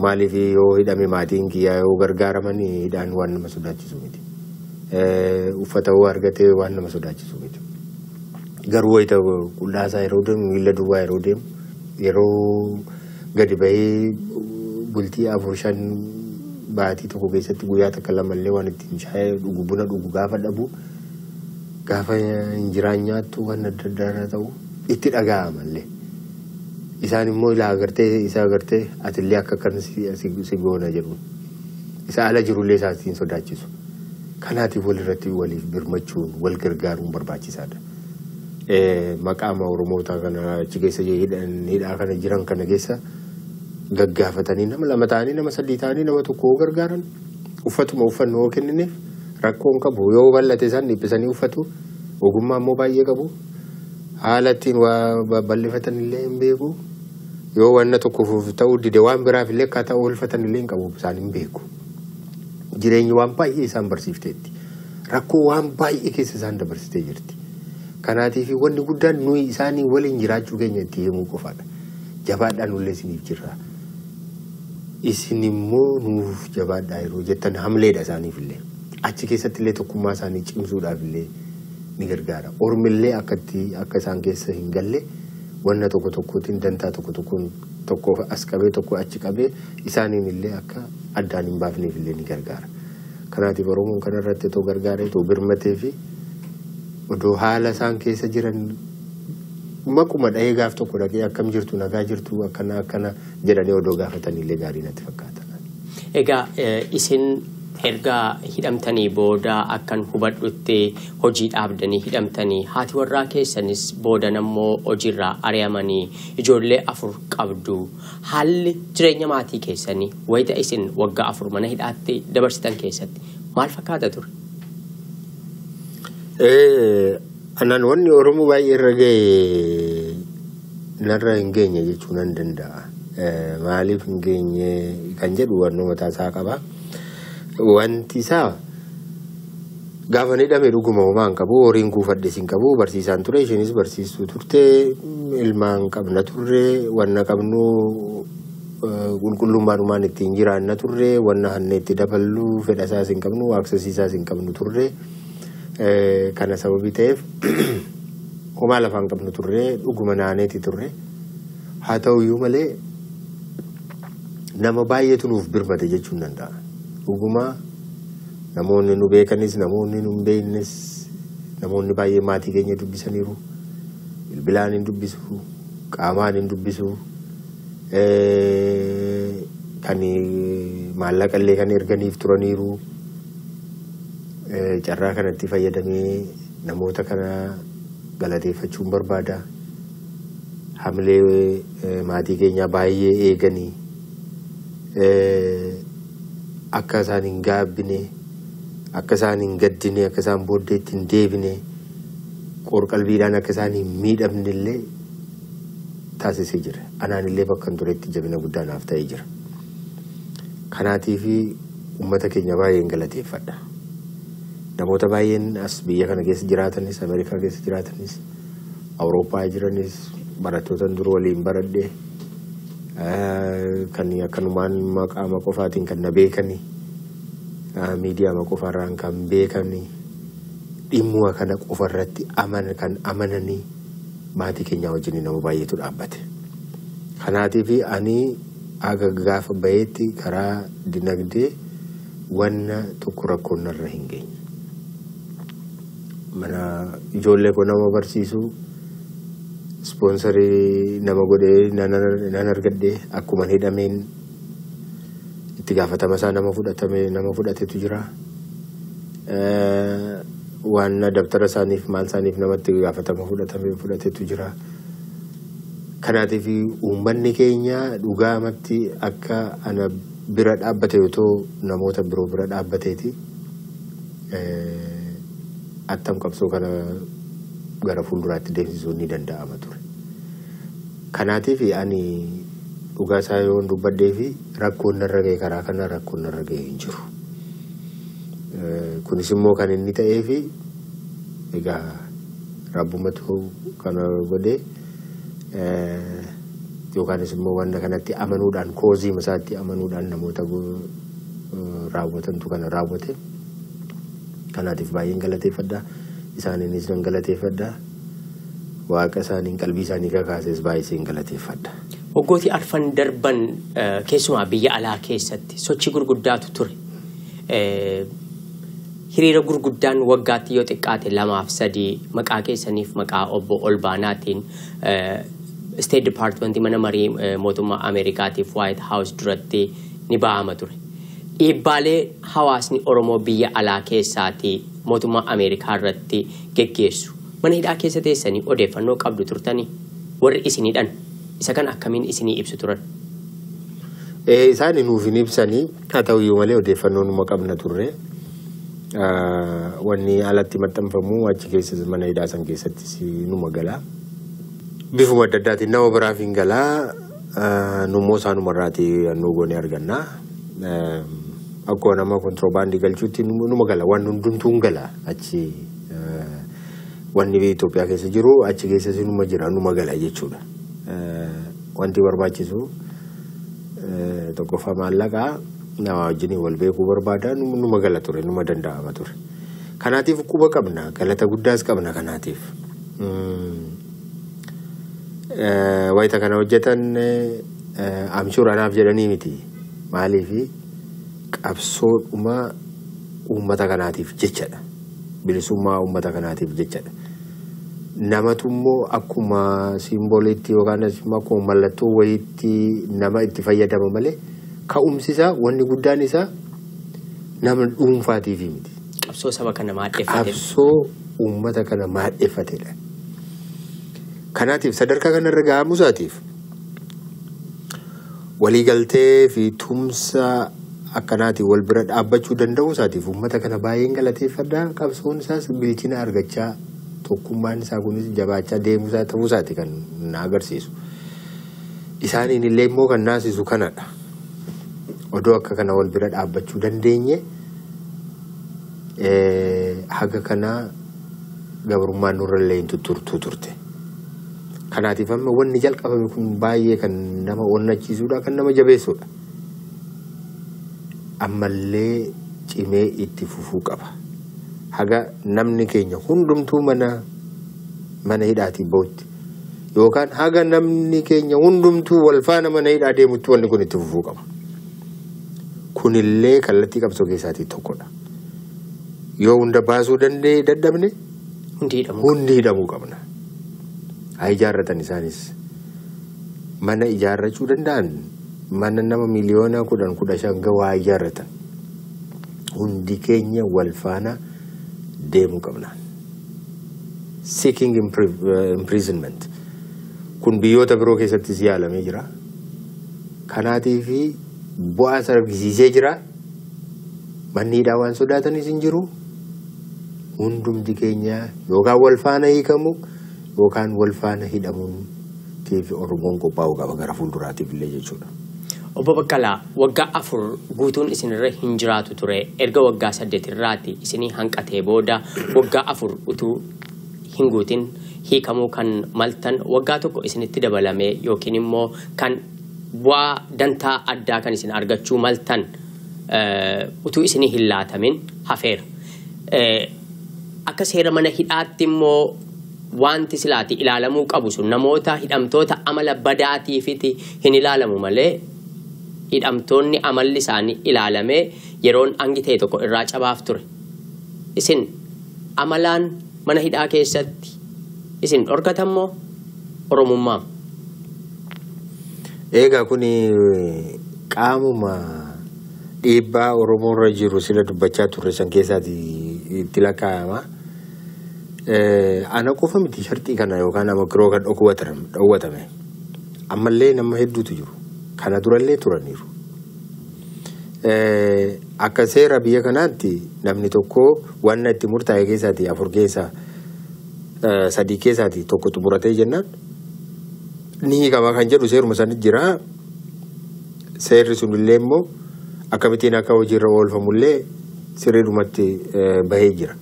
Maaliif yoo hidhame maatiin kiyyaa yoo gargaaraman hidhaan waan nama sodaachisu miti. Uffata yoo argate waan nama sodaachisu miti. Garuu wayita qullaasaa yeroo deemu, miila duwwaa yeroo deemu, yeroo gadi bahee bultii 4-5 baatii tokko keessatti guyyaa takka lamallee waan ittiin shaayee dhugu buna dhugu gaafa dhabu gaafa injiraan nyaattu waan adda addaa ta'u itti dhaga'amallee. Isaan immoo isa agartee atillee akka kan si goona jedhu. Isa ala jirullee isaatiin sodaachisu. Kanaatiif walirratti waliif birmachuun wal gargaaruun barbaachisaadha. Maqaama Oromoota kana achi keessa hidhaa kana jiran kana keessa gaggaafatanii nama 2 ta'anii nama 3 ta'anii nama tokko gargaaran uffannoo kennineef rakkoon qabu. Yoo bal'ate isaan dhiphisanii uffatu. Ogummaa immoo baay'ee qabu. Haala ittiin waa bal'ifatan illee hin beeku. Yoo wanna tokkoof ta'uu dide waan biraaf illee akkaataa oolfatan illee hin qabu isaan hin beeku. Jireenyi waan baay'ee isaan barsiifteetti. Rakkoo waan baay'ee keessa isaan dabarsitee jirti. Kanaatiif wanni guddaan nuyi isaanii waliin jiraachuu keenya itti himuu qofaadha. Jabaadhaan ullee isiniif jirra. Isin immoo nuuf jabaadhaa yeroo jettan hamleedha isaaniif illee. Achi keessatti illee tokkummaa isaanii cimsuudhaaf illee ni gargaara. Ormillee akka isaan keessa hin galle wanna tokkotiin dantaa tokko as qabee tokko achi qabee isaaniin illee akka addaan hin baafneef illee ni gargaara. Kanaatiif Oromoon kanarratti too gargaaree too birmatee fi odoo haala isaan keessa jiran makuma dhahee gaaf tokko dhaqee akkam jirtu nagaa jirtu akkana jedhanii odoo gaafatanii illee gaarii natti fakkaata. Egaa isin erga hidhamtanii booda akkan hubadhutti hojii dhaabdanii hidhamtanii haati warraa keessanis booda nammoo hojiirraa ari'amanii ijoollee 4 qabdu. Haalli jireenya maatii keessanii wayita isin waggaa 4 mana hidhaatti dabarsitan keessatti maal fakkaata ture? Anaan wanni Oromoo baay'ee irra ga'e narra hin geenye jechuu nan danda'a. Maaliif hin geenye kan jedhu wannoo mataa isaa qaba. Wanti isaa gaafa hidhame dhuguma homaa hin qabu, horiin kuufadhes hin qabu, barsiisaan ture, ishinis barsiistuu turte, ilmaan qabna turre, wanna qabnu qulqullummaadhumaan ittiin jiraanna turre, wanna hanne itti daballu fedhasaas hin qabnu, waaksasiisaas hin qabnu turre. Kana sababii ta'eef homaa lafaan qabnu turre, dhuguma naaneeti turre. Haa ta'uyyuu malee nama baay'eetu nuuf birmate jechuun danda'a. Dhuguma namoonni nu beekanis namoonni nu hin beeknes namoonni baay'ee maatii keenya dubbisaniiru. Bilbilaan hin dubbisu, qaamaan hin dubbisu, kan maallaqa illee kan erganiif turaniiru. Carraa kanatti fayyadamee namoota kana galateeffachuun barbaada. Hamilee maatii keenya baay'ee eeganii akka isaan hin gaabbine, akka isaan hin gaddine, akka isaan booddeetti hin deebine, qorqalbiidhaan akka isaan hin miidhamne illee taasisee jira. Anaan illee bakka hin turetti jabina guddaa naaf ta'ee jira. Kanaatiif uummata keenya baay'een galateeffadha. Namoota baay'een as biyya kana keessa jiraatanis, Ameerikaa keessa jiraatanis, Awurooppaa jiranis, barattoota dur waliin baradhe, kan akkanumaan maqaama qofaatiin kan na beekani, miidiyaa qofaarraan kan beekani, dhimma kana qofarratti amananii maatii keenya wajjin nama baay'eetu dhaabbate. Kanaatiif ani aga gaafa bayeetti karaa dinagdee wanna tokko rakkoon narra hin geenye. Mana ijoollee koo nama barsiisu sponsorii nama godhee nan argadhee akkuma hidhameen itti gaafatama isaa nama fudhatetu jira. Waan dabtara isaaniif maal isaaniif namatti gaafatama fudhatetu jira. Kanaatiif uummanni keenya dhugaamatti akka ana bira dhaabbate yoo ta'u namoota biroo bira dhaabbateeti attam qabsoo kana gara fuulduraatti deemsisuun ni danda'ama ture. Kanaatiif ani dhugaa isaa yoo dubbadhee fi rakkoon narra ga'e karaa kana rakkoon narra ga'e hin jiru. Kunis immoo kan inni ta'ee fi egaa rabbumatu kana godhee yookaanis immoo wanta kanatti amanuudhaan koozii masaatti amanuudhaan namoota raawwatantu kana raawwate. Kanaatiif baay'een galateeffadha. Isaaniinis nan galateeffadha. Waaqa isaaniin qalbii isaanii kakaases baay'een galateeffadha. Waggooti arfan darban keessumaa biyya alaa keessatti sochii gurguddaatu ture. Hiriira gurguddaan waggaatti yoo xiqqaate 2-3 maqaa keessaniif maqaa obbo Olbaanaatiin State Department mana marii mootummaa Ameerikaatiif White House duratti ni ba'ama ture. Dhiibbaalee hawaasni Oromoo biyya alaa keessaati mootummaa Ameerikaa irratti geggeessu. Mana hidhaa keessa teessanii odeeffannoo qabdu turtanii warri isinidhan isa kan akkamiin isinii ibsu turan? Isaan nuuf hin ibsanii haa ta'uyyuu malee odeeffannoo numa qabna turre. Wanni alatti maxxanfamu achi keessa mana hidhaa san keessatti numa galaa. Bifuma adda addaatiin nama biraaf hin galaa. Nummoo isaanumarraatii nu goone arganna. Akkuma nama kontiroobaandii galchuutti numa gala. Waan hundumtuun gala achi wanni Itoophiyaa keessa jiru achi keessas numa jira numa gala jechuudha. Wanti barbaachisu tokkoffaa maallaqaa nama wajjin wal beekuu barbaada numa gala ture numa danda'ama ture. Kanaatiif quba qabna galata guddaas qabna kanaatiif. Wayita kana hojjetan amshuur anaaf jedhanii miti. Maaliif qabsoodhuma uummata kanaatiif jechadha. Bilisummaa uummata kanaatiif jechadha. Namatu immoo akkuma simboliitti yookaan akkuma mallattoo wayiitti nama itti fayyadama malee ka'umsisaa wanni guddaan isaa nama dhuunfaatiif miti. Qabsoo saba kana maadheeffate. Qabsoo uummata kana maadheeffatedha. Kanaatiif sadarkaa kanarra gahamu isaatiif waliigaltee fi tumsa akkanaatiin wal bira dhaabbachuu danda'u isaatiif uummata kana baay'een galateeffadha. Qabsoon isaas bilchina argachaa tokkummaan isaa kunis jabaachaa deemuu isaa ta'uu isaati kan na agarsiisu. Isaaniin illee immoo kan naasisu kanadha. Odoo akka kana wal bira dhaabbachuu dandeenye haga kana gabrummaan nurra illee hin tutturtuu turte. Kanaatiif amma wanni jalqabame kun baay'ee kan nama onnachiisuudha kan nama jabeessuudha. Ammallee cimee itti fufuu qaba. Haga namni keenya hundumtuu mana hidhaatii bahutti yookaan haga namni keenya hundumtuu wal faana mana hidhaa deemutti wanni kun itti fufuu qaba. Kunillee kallattii qabsoo keessaatii tokkodha. Yoo hunda baasuu dadhabne hundi hidhamuu qabna. Haa ijaarratan isaanis mana ijaarrachuu danda'an mana nama miliyoona 10-15 gawaa ijaarratan hundi keenya wal faana deemuu qabna. Seeking imprisonment kun biyyoota biroo keessattis yaalamee jira. Kanaatiif bu'aa argisiisee jira. Manni hidhaa waan sodaatanis hin jiru. Hundumti keenya yookaan wal faana hiikamu yookaan wal faana hidhamuun tiif Oromoon qophaa'uu qaba gara fuulduraatiif illee jechuudha. Obbo Baqqalaa waggaa 4 guutuun isinirra hin jiraatu ture. Erga waggaa 8 irraati isinii hanqatee booda waggaa 4 utuu hin guutin hiikamuu kan maltan waggaa tokko isinitti dabalamee yookiin immoo kan bu'aa dantaa addaa kan isin argachuu maltan utuu isinii hin laatamin hafeera. akka seera mana hidhaatti immoo wanti silaati ilaalamuu qabu sun namoota hidhamtoota amala badaatiifiti hin ilaalamu malee hidhamtoonni amalli isaanii ilaalamee yeroon hangi ta'e tokko irraa cabaaf ture. Isin amalaan mana hidhaa keessatti isin dhorkatammoo Oromummaa? Egaa kuni qaamuma dhiibbaa Oromoo irra jiru sila dubbachaa turre san keessaati itti lakkaa'ama. Ana qofa miti shartii kana yookaan nama kiroo kan dhowwatame. Ammallee nama hedduutu jiru. Kana durallee turaniiru. Akka seera biyya kanaatti namni tokko wanna itti murtaa'e keessaati 4 keessaa 3 keessaati tokko xumuratee jennaan ni hiikama kan jedhu seeruma sanatti jira. Seerri sunillee immoo akkamittiin akka hojiirra oolfamullee sirriidhumatti bahee jira.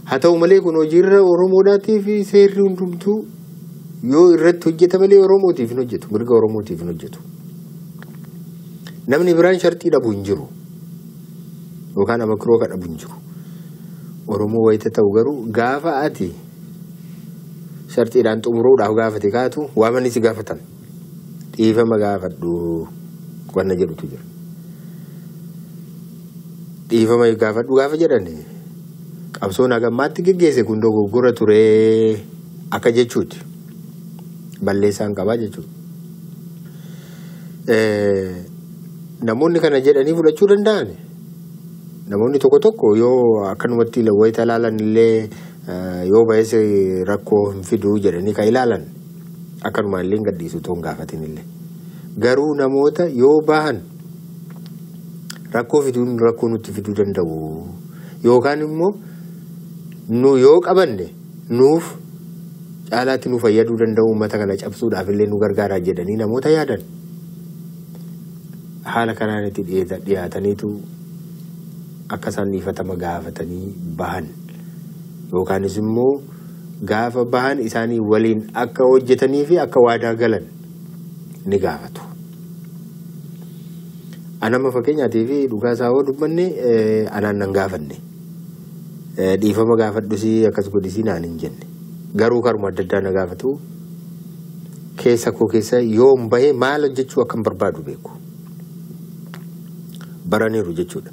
Haa ta'u malee kun hojiirra Oromoodhaatii fi seerri hundumtuu yoo irratti hojjeta malee Oromootiif hin hojjetu, mirga Oromootiif hin hojjetu. Namni biraan shartii dhabu hin jiru yookaan nama kiroo kan dhabu hin jiru. Oromoo wayita ta'u garuu gaafa ati shartiidhaan xumuruudhaaf gaafate kaatu waamanii si gaafatan dhiifama gaafadhu wanna jedhutu jira. Dhiifama gaafadhu gaafa jedhani qabsoon hagammaatti geggeesse kun dogoggora ture akka jechuuti. Balleessaan qabaa jechuudha. Namoonni kana jedhanii fudhachuu danda'an namoonni tokko tokko yoo akkanumatti wayita ilaalan illee yoo baay'ee rakkoo hin fiduu jedhanii kan ilaalan akkanuma illee hin gadhiisu toon gaafatin illee. Garuu namoota yoo bahan rakkoo fiduun rakkoo nutti fiduu danda'u yookaan immoo nu yoo qabanne nuuf caalaatti nu fayyaduu danda'u uummata kana cabsuudhaaf illee nu gargaaraa jedhanii namoota yaadan. Haala kanaan itti dhiyaataniitu akka isaan dhiifatama gaafatanii bahan yookaanis immoo gaafa bahan isaanii waliin akka hojjetanii fi akka waadaa galan ni gaafatu. Anama fakkeenyaatii fi dhugaasaa hoo dubbanne anaan nan gaafanne dhiifama gaafadhusii akkas godhisii naan hin jenne. Garuu karuma adda addaa na gaafatu keessa koo keessa yoon bahee maal hojjechuu akkan barbaadu beeku. Baraniiru jechuudha.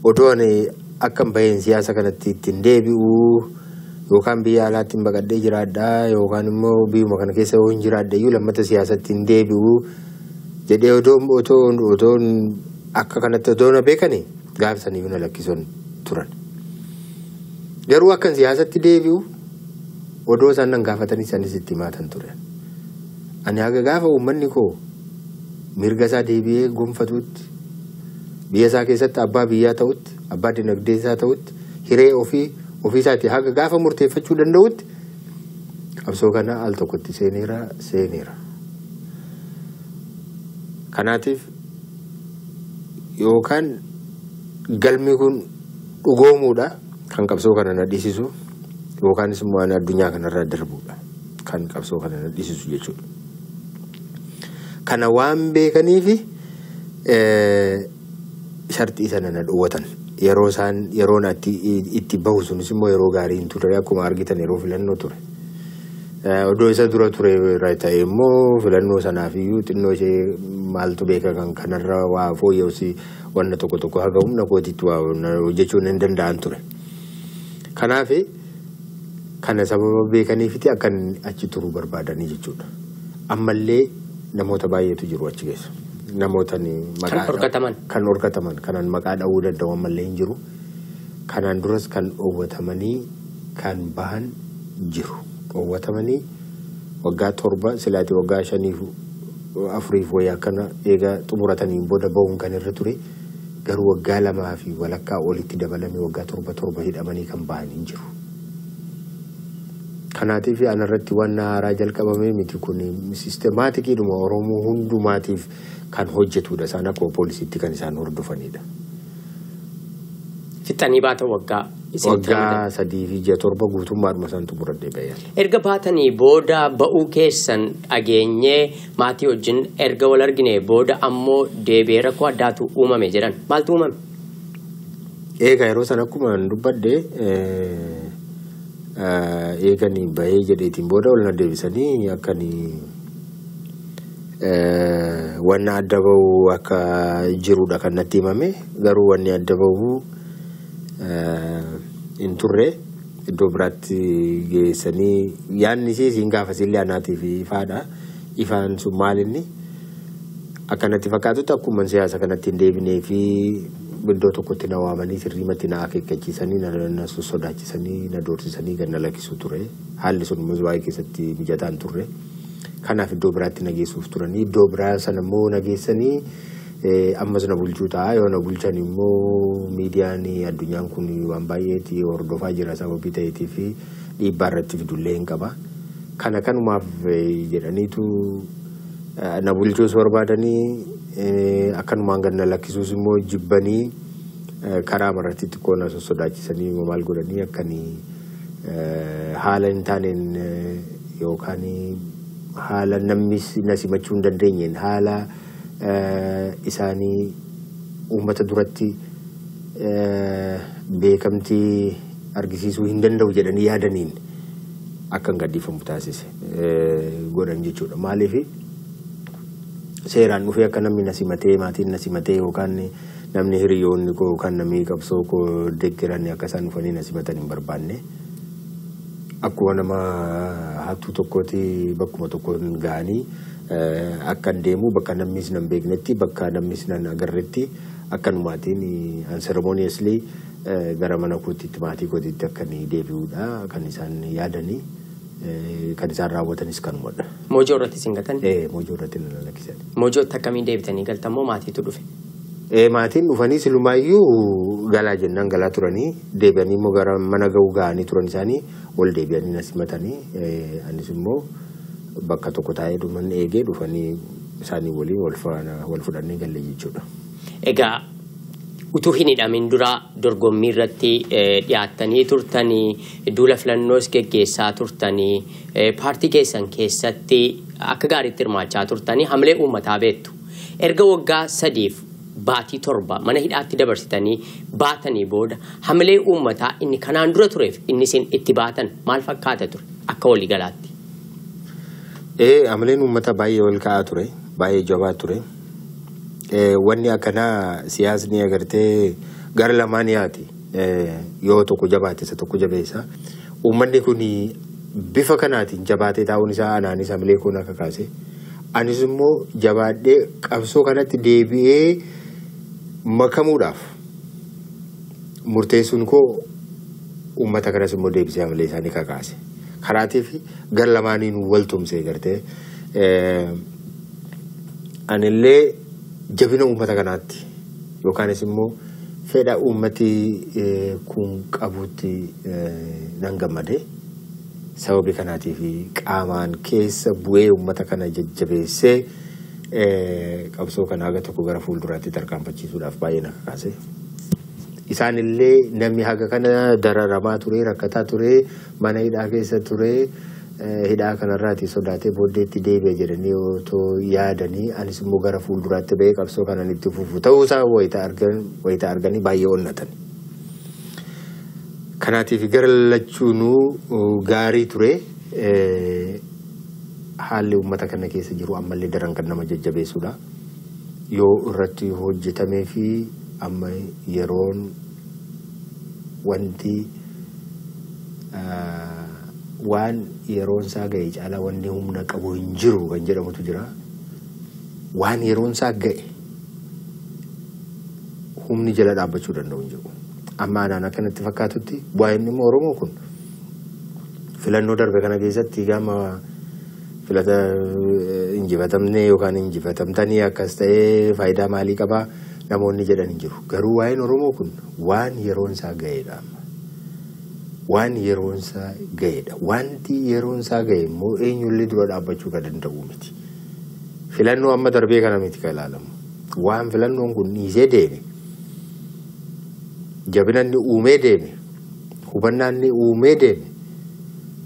Odoo ani akkan baheen siyaasa kanatti ittiin deebi'u yookaan biyya alaatti baqadhee jiraadhaa yookaan immoo biyyuma kana keessa yoo hin jiraadhe iyyuu lammata siyaasatti hin deebi'u jedhee odoo akka kanatti odoo na beekanii gaafsaniif na lakkisoon turan. Garuu akkan siyaasatti deebi'u odoo isaan nan gaafatanii isanis itti himaatan ture. Ani haga gaafa uummanni koo mirga isaa deebi'ee gonfatuutti biyya isaa keessatti abbaa biyyaa ta'utti abbaa dinagdee isaa ta'utti hiree ofiisaatii haga gaafa murteeffachuu danda'utti qabsoo kana al tokkotti seeneera. Kanaatiif yookaan galmi kun dhugoomuudha kan qabsoo kana na dhiisisu yookaanis immoo ani addunyaa kanarra darbuudha kan qabsoo kana na dhiisisu jechuudha. Kana waan beekaniifi shartii sana na dhowwatan yeroon itti bahu sunis immoo yeroo gaarii hin turre akkuma argitan yeroo filannoo ture. Odoo isa dura ture irraa ta'e immoo filannoo sanaafiyyuu xinnoo ishee maaltu beeka kan kanarra waa fooyya'usi wanna tokko haga humna kootiitti waa hojjechuun hin danda'an ture. Kanaaf kana sababa beekaniifiti akkan achi turuu barbaadanii jechuudha. Ammallee namoota baay'eetu jiru achi keessa. Namoota kan horkataman kanan maqaa dha'uu danda'u ammallee hin jiru. Kanaan duras kan dhowwatamanii kan bahan jiru. Dhowwatamanii waggaa 7 silaati waggaa 5-4 wayyaa kana eega xumurataniin booda bahuun kan irra ture. Garuu waggaa 2 fi walakkaa olitti dabalamee waggaa 7 hidhamanii kan bahan hin jiru. Kanaatiif anarratti waan haaraa jalqabamee miti kun sistemaatikiidhuma Oromoo hundumaatiif kan hojjetudha. Isaan akka poolisiitti kan isaan hordofanidha. Fixanii baata waggaa 3 fi 7 guutummaadhuma isaan xumuradhee bayan. Erga baatanii booda ba'uu keessan dhageenyee maatii wajjin erga wal argine booda ammoo deebi'ee rakkoo addaatu uumame jedhan. Maaltu uumame? yeroo sana akkuma dubbadde eeganii bahee jedheetiin booda ol na deebisanii akkanii wanna adda bahu akka jirudha kan natti himame. Garuu wanni adda bahu hin turre iddoo biraatti geessanii yaadni isiin gaafasillee anaatiif ifaadha. Ifaan sun maalinni akkanatti fakkaatutti akkuma siyaasa kanatti hin deebinee fi iddoo tokkotti na waamanii sirriimatti na akeekkachiisanii na sodaachisanii na doorsisanii ganna lakkisuu ture. Haalli sun immoo waa'ee keessatti mijataan turre. Kanaaf iddoo biraatti na geessuuf turanii iddoo biraa sana immoo na geessanii ammas na bulchuu ta'a. Yoo na bulchan immoo miidiyaan addunyaan kun waan baay'eetti hordofaa jira sababii ta'eetii fi dhiibbaa irratti fidullee hin qaba. Kana kanumaaf jedhaniitu na bulchuus barbaadanii akkanumaan ganna lakkisuus immoo jibbanii karaa marratti xiqqoo na sodaachisanii maal godhanii akkanii haala hin taaneen yookaan haala namni na simachuu hin dandeenyeen haala isaanii uummata duratti beekamtii argisiisuu hin danda'u jedhanii yaadaniin akkan gadhiifamu taasise godhan jechuudha. Maaliif seeraan dhufee akka namni na simatee maatiin na simatee yookaan namni hiriyoonni koo yookaan namni qabsoo koo deeggaran akka isaan dhufanii na simatan hin barbaanne. Akkuma nama hattuu tokkooti bakkuma tokkoon ga'anii akkan deemu bakka namnis nan beeknetti bakka namnis nan agarretti akkanumaatiin unceremoniously gara mana kootiitti maatii kootiitti akkan deebi'uudha kan isaan yaadanii kan isaan raawwatanis kanumadha. Moojoo irratti singatan? Moojoo irratti nan lakkisan. Moojootti akkamiin deebitanii galtan moo maatiitu dhufe? Maatiin dhufanii silumaayyuu galaa jennaan galaa turanii deebi'anii immoo gara mana ga'uu ga'anii turan isaanii ol deebi'anii na simatanii anis immoo bakka tokko taa'ee dhuman eegee dhufanii isaanii waliin wal fudhannee galle jechuudha. Egaa utuu hin hidhamin dura dorgommii irratti dhiyaattanii turtanii duula filannoos geggeessaa turtanii paartii keessan keessatti akka gaariitti hirmaachaa turtanii hamilee uummataa beektu. Erga waggaa 3 baatii 7 mana hidhaatti dabarsitanii baatanii booda hamilee uummataa inni kanaan dura tureef inni isin itti baatan maal fakkaata ture akka walii galaatti? Hamileen uummataa baay'ee ol ka'aa ture, baay'ee jabaa ture. Wanni akkanaa siyaasni agartee gara lamaan yaati. Yoo tokko jabaate isa tokko jabeessa. Uummanni kun bifa kanaatiin jabaatee taa'uun isaa anaanis hamilee kun akka kaase. Anis immoo jabaadhee qabsoo kanatti deebi'ee makamuudhaaf murteessuun koo uummata kanas immoo deebisee hamilee isaanii kakaase. Karaatiif gara lamaaniin wal tumsee gartee anillee jabina uummata kanaatti yookaanis immoo fedha uummati kun qabutti nan gammade. Sababii kanaatiif qaamaan keessa bu'ee uummata kana jajjabeessee qabsoo kana haga tokko gara fuulduraatti tarkaanfachiisuudhaaf baay'ee na kakaase. Isaanillee namni haga kana dararamaa ture, rakkataa ture, mana hidhaa keessa ture, hidhaa kanarraati sodaatee booddeetti deebi'e jedhanii otoo yaadanii anis immoo gara fuulduraatti ba'ee qabsoo kanaan itti fufu ta'uusaa wayita arganii baay'ee onnatan. Kanaatiif gara lachuunuu gaarii ture. Haalli uummata kana keessa jiru ammallee daran kan nama jajjabeessuudha. Yoo irratti hojjetamee fi amma yeroon wanti waan yeroon isaa ga'e caalaa wanni humna qabu hin jiru kan jedhamutu jira. Waan yeroon isaa ga'e humni jala dhaabbachuu danda'u hin jiru. Amma anaan akkanatti fakkaatutti bu'aan immoo Oromoo kun filannoo darbe kana keessatti gama filata injifatamne yookaan injifatamtanii akkas ta'ee faayidaa maalii qabaa namoonni jedhan hin jiru. Garuu waa'een Oromoo kun waan yeroon isaa ga'edha. Waan yeroon isaa ga'edha. Wanti yeroon isaa ga'e immoo eenyullee dura dhaabbachuu kan danda'u miti. Filannoo amma darbee kana miti kan ilaalamu. Waan filannoon kun dhiisee deeme. Jabinaan ni uumee deeme. Hubannaan ni uumee deeme.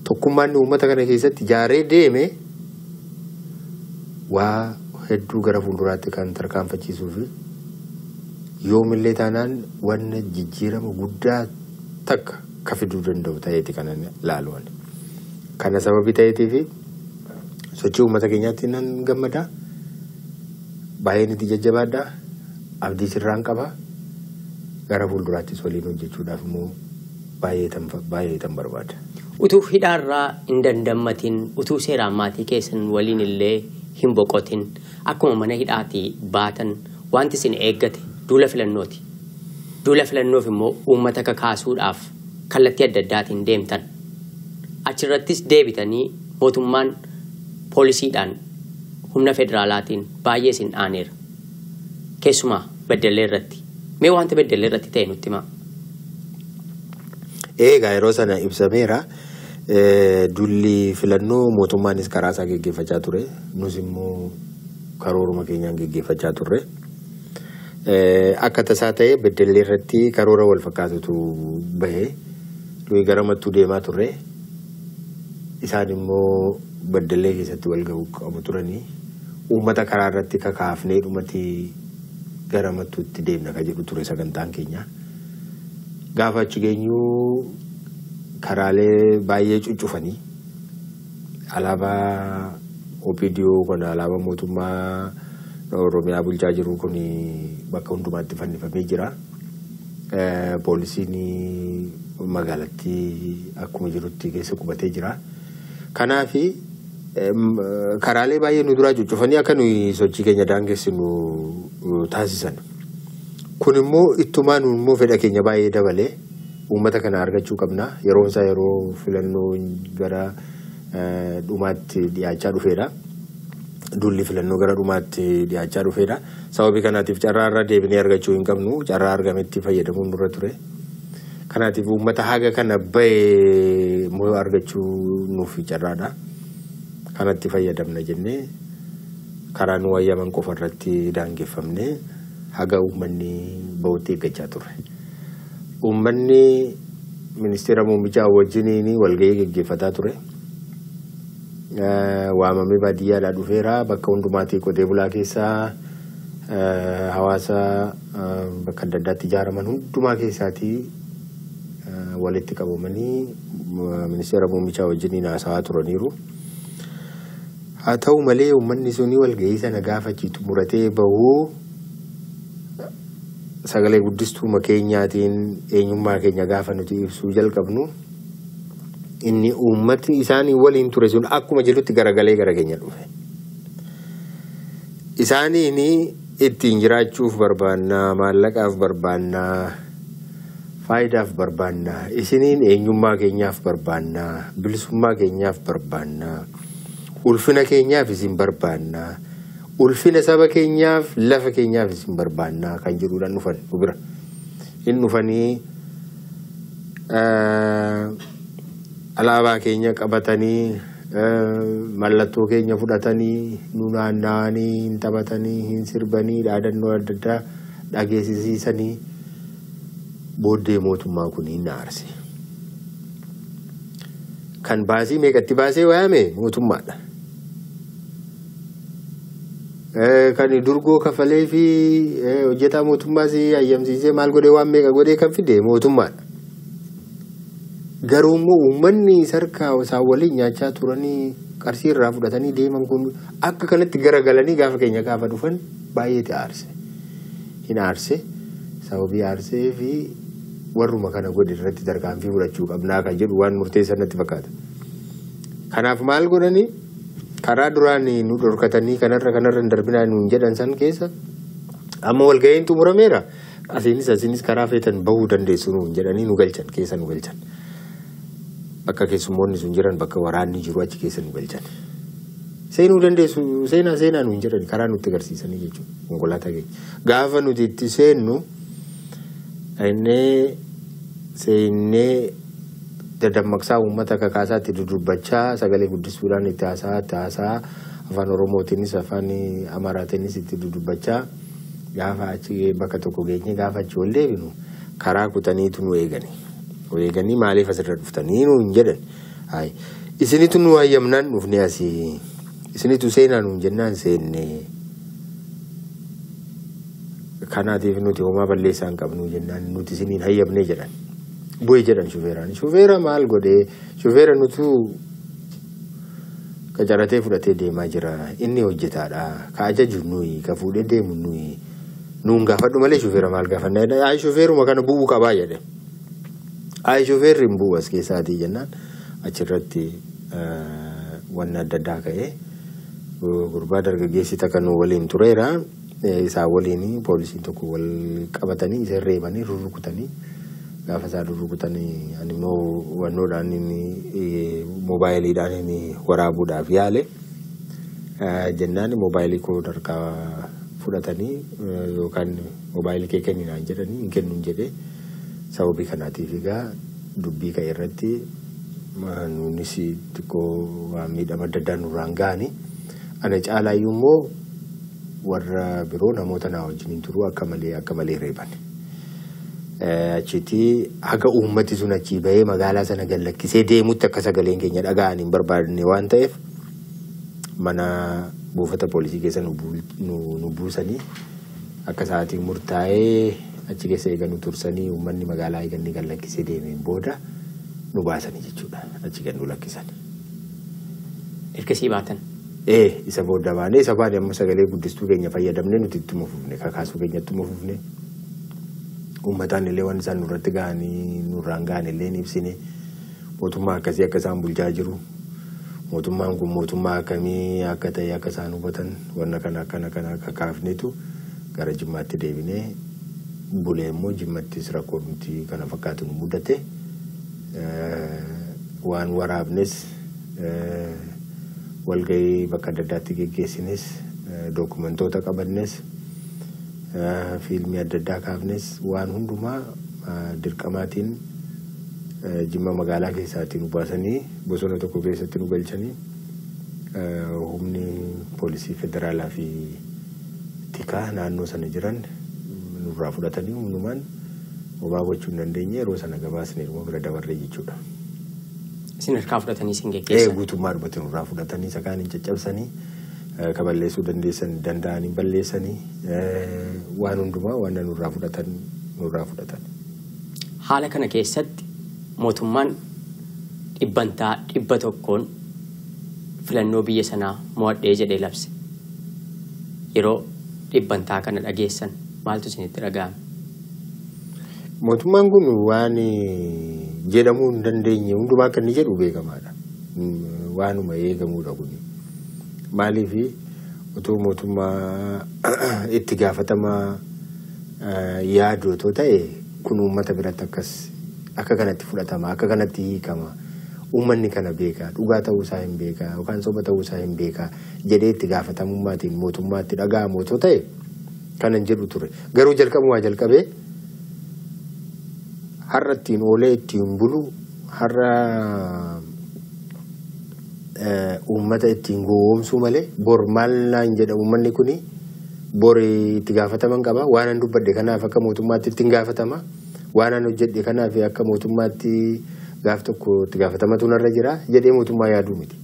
Tokkummaan uummata kana keessatti ijaaree deeme waa hedduu gara fuulduraatti kan tarkaanfachiisuu fi yoomillee taanaan wanna jijjiirama guddaa takka ka fiduu danda'u ta'eeti kana laaluun. Kana sababii ta'eetiif sochii uummata keenyaatti nan gammada. Baay'een itti jajjabaadha. Abdii sirraan qaba. Gara fuulduraattis waliin hojjechuudhaaf immoo baay'ee tan barbaada. Utuu hidhaarraa hin dandammatin, utuu seeraan maatii keessan waliin illee hin boqotin, akkuma mana hidhaatii baatan wanti isin eeggate duula filannooti. Duula filannoof immoo uummata kakaasuudhaaf kallattii adda addaatiin deemtan. Achirrattis deebitanii mootummaan poolisiidhaan humna federaalaatiin baay'ee isin aaneera. Keessumaa Beddellee irratti. Mee wanta Beddellee irratti ta'e nutti himaa. Egaa yeroo sana ibsameera. Dulli filannoo mootummaanis karaa isaa geggeeffachaa ture. Nus immoo karooruma keenyaan geggeeffachaa turre. Akka tasaa ta'e Beddellee irratti karoora wal fakkaatutu bahee nuyi gara mattuu deemaa turre. Isaan immoo Beddellee keessatti wal ga'uu qabu turanii uummata karaa irratti kakaafnee dhumatti gara mattuutti deemna ka jedhu ture sagantaan keenya. Gaafa achi geenyu karaalee baay'ee cuccufanii alaabaa OPDO kun alaabaa mootummaa Oromiyaa bulchaa jiru kun bakka hundumaatti fannifamee jira. Poolisiin magaalattii akkuma jirutti keessa qubatee jira. Kanaaf karaalee baay'ee nu duraa cuccufanii akka nuyi sochii keenya daangessinu taasisan. Kun immoo ittumaan immoo fedha keenya baay'ee dabalee uummata kana argachuu qabna. Yeroon isaa yeroo filannoo gara dhumaatti dhiyaachaa dhufeedha. Dulli filannoo gara dhumaatti dhiyaachaa dhufeedha. Sababii kanaatiif carraa irra deebinee argachuu hin qabnu. Carraa argametti fayyadamuun nurra ture. Kanaatiif uummata haga kana bahee moo argachuu nuuf carraadha. Kanatti fayyadamna jennee karaa nu wayyaman qofa irratti daangeffamne haga uummanni bahutti eeggachaa turre. Uummanni ministeera muummichaa wajjiniin walgahii geggeeffataa ture. Waamamee baadiyyaadhaa dhufeera. Bakka hundumaatti qotee bulaa keessaa hawaasa bakka adda addaatti ijaaraman hundumaa keessaatii walitti qabamanii ministeera muummichaa wajjiniin haasawaa turaniiru. Haa ta'u malee uummanni suni walgahii sana gaafa achiitu muratee bahuu sagalee guddistuuma keenyaatiin eenyummaa keenya gaafa nuti ibsuu jalqabnu inni uummati isaanii waliin ture sun akkuma jirutti garagalee gara keenya dhufe. Isaaniin ittiin jiraachuuf barbaannaa, maallaqaaf barbaannaa, faayidaaf barbaannaa, isiniin eenyummaa keenyaaf barbaannaa, bilisummaa keenyaaf barbaannaa, ulfina keenyaaf isin barbaannaa, ulfina saba keenyaaf lafa keenyaaf isin barbaannaa kan jedhuudhaan dhufan nu bira. Inni dhufanii alaabaa keenya qabatanii mallattoo keenya fudhatanii nu naanna'anii hin taphatanii hin sirbanii dhaadannoo adda addaa dhageessisiisanii booddee mootummaa kun hin aarse. Kan baasii meeqatti baasee waame mootummaadha. Kan durgoo kafalee fi hojjetaa mootummaas ayyamsiisee maal godhee waan meeqa godhee kan fide mootummaadha. Garuu immoo uummanni sarkaa isaan waliin nyaachaa turanii qarshii irraa fudhatanii deeman kun akka kanatti garagalanii gaafa keenya gaafa dhufan baay'eetti aarse. Hin aarse sababii aarsee fi warruma kana godhe irratti tarkaanfii fudhachuu qabnaa kan jedhu waan murteessan natti fakkaata. Kanaaf maal godhanii karaa duraan nu dhorkatanii kanarra hin darbinaa nuun jedhan san keessa amma walga'iin xumurameera. Asiinis karaa feetan bahuu dandeessu nuun jedhanii nu galchan keessa nu galchan. Bakka keessummoonni sun jiran bakka waraanni jiru achi keessa nu galchan. Seenuu dandeessu seenaa nuun jedhani karaa nutti agarsiisanii jechuudha konkolaataa keenya. Gaafa nuti itti seennu seennee dadammaqsaa uummata kakaasaatti dudubbachaa sagalee guddisuudhaan itti haasaa afaan Oromootiinis afaan Amaaraatiinis itti dudubbachaa gaafa achi bakka tokko geenye gaafa achi ol deebinu karaa kutaniitu nu eeganii maaliif asirra dhuftanii nuun jedhan. Isinitu nu hayyamnaan dhufne asii isinitu seenaa nuun jennaan seenne kanaatiif nuti homaa balleessaa hin qabnu jennaan nuti isiniin hayyamnee jedhan. Bu'ee jedhan shufeeraan. Shufeera maal godhee shufeera nutu qacaratee fudhatee deemaa jira. Inni hojjetaadha. Ka ajaju nuyi ka fuudhee deemu nuyi. Nuun gaafadhu malee shufeera maal gaafanna. Ayi shufeeruma kana bu'uu qabaa jedhe. Ayi shufeerri hin bu'u as keessaatii jennaan achirratti wanna adda addaa ka'ee gurbaa dargaggeessi takka nu waliin tureera. Isaa waliin poolisiin tokko wal qabatanii isa reebanii rurrukutanii gaafa isaa rurrukutanii ani immoo wannoodhaan inni moobaayiliidhaan inni waraabuudhaaf yaale jennaan moobaayilii koo harkaa fudhatanii yookaan moobaayilii kee kenninaan jedhanii hin kennuun jedhee sababii kanaatiif egaa dubbii ka'e irratti nuunis xiqqoo waan miidhama adda addaa nurraan ga'anii ana caalaayyuu immoo warra biroo namoota naa wajjin turuu akka malee reeban. Achitti haga uummati sun achii bahee magaalaa sana gallakkisee deemutti akka sagaleen keenya dhaga'an hin barbaadne waan ta'eef mana buufata poolisii keessa nu buusanii akka sa'aatiin murtaa'ee achi keessa eeganu tursanii uummanni magaalaa eeganni gallakkisee deemeen booda nu baasanii jechuudha. Achi gannu lakkisan. Ergasii baatan. Isa booda baanee isa baanee amma sagalee guddistuu keenya fayyadamne nuti ittuma fufne kakaasuu keenya ittuma fufne uummataan illee waan isaan nurratti ga'anii nurraan ga'an illee ibsine mootummaa akkasii akka isaan bulchaa jiru mootummaan kun mootummaa akkamii akka ta'e akka isaan hubatan wanna kana kakaafnetu gara Jimmaatti deebinee bulee immoo Jimmattis rakkoo nuti kana fakkaatu nu mudate waan waraabnes walgahii bakka adda addaatti geggeessines dokumentoota qabannes fiilmii adda addaa kaafnes waan hundumaa dirqamaatiin Jimma magaalaa keessaatiin nu baasanii bosona tokko keessatti nu galchanii humni poolisii federaalaa fi tikaa naannoo sana jiran nurraa fudhatanii humnumaan obaa gochuu hin dandeenye yeroo sana gabaasne ilmoo bira dabarree jechuudha. Isin harkaa fudhatanii isin geggeessan? Guutummaa dhubatiin nurraa fudhatanii isa kaan hin caccabsanii kaballeessuu danda'anii balleessanii waan hundumaa waan nurraa fudhatan. Haala kana keessatti mootummaan 100% filannoo biyya sanaa mo'adhee jedhee labse. Yeroo 100% kana dhageessan maaltu isinitti dhaga'ame? Mootummaan kun waan jedhamuu hin dandeenye hundumaa akka inni jedhu beekamaadha. Waanuma eegamuudha kun. Maaliif otoo mootummaa itti gaafatamaa yaadu otoo ta'e kun uummata biratti akka kanatti fudhatama akka kanatti hiikama uummanni kana beeka dhugaa ta'uu isaa hin beeka yookaan soba ta'uu isaa hin beeka jedhee itti gaafatamummaatiin mootummaatti dhaga'amu otoo ta'e kanan jedhu ture. Garuu jalqabee har'a ittiin oolee ittiin bulu har'a uummata ittiin gowwoomsuu malee bor maal naan jedha uummanni kuni bor itti gaafataman qaba waan an dubbadde kanaaf akka mootummaatti ittiin gaafatama waan an hojjedhe kanaaf akka mootummaatti gaaf tokko itti gaafatamatu narra jira jedhee mootummaa yaaduu miti.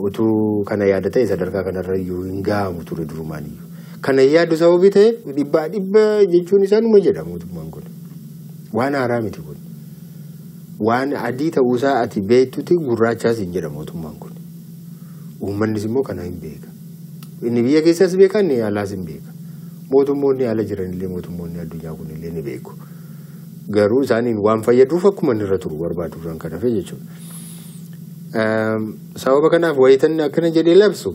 Utuu kana yaada ta'e sadarkaa kanarra iyyuu hin ga'amu ture durumaan iyyuu. Kana yaadu sababii ta'e dhibba jechuun isaanuma jedha mootummaan kun. Waan haaraa miti kun. Waan adii ta'uusaa ati beektutti gurraachaas hin jedha mootummaan kun. Uummannis immoo kana hin beeka. Inni biyya keessas beeka inni alaas hin beeka. Mootummoonni ala jiranillee mootummoonni addunyaa kunillee ni beeku. Garuu isaaniin waan fayyaduuf akkuma irra turu barbaadu kan kanafe jechuudha. Sababa kanaaf wayitanni akkana jedhee labsu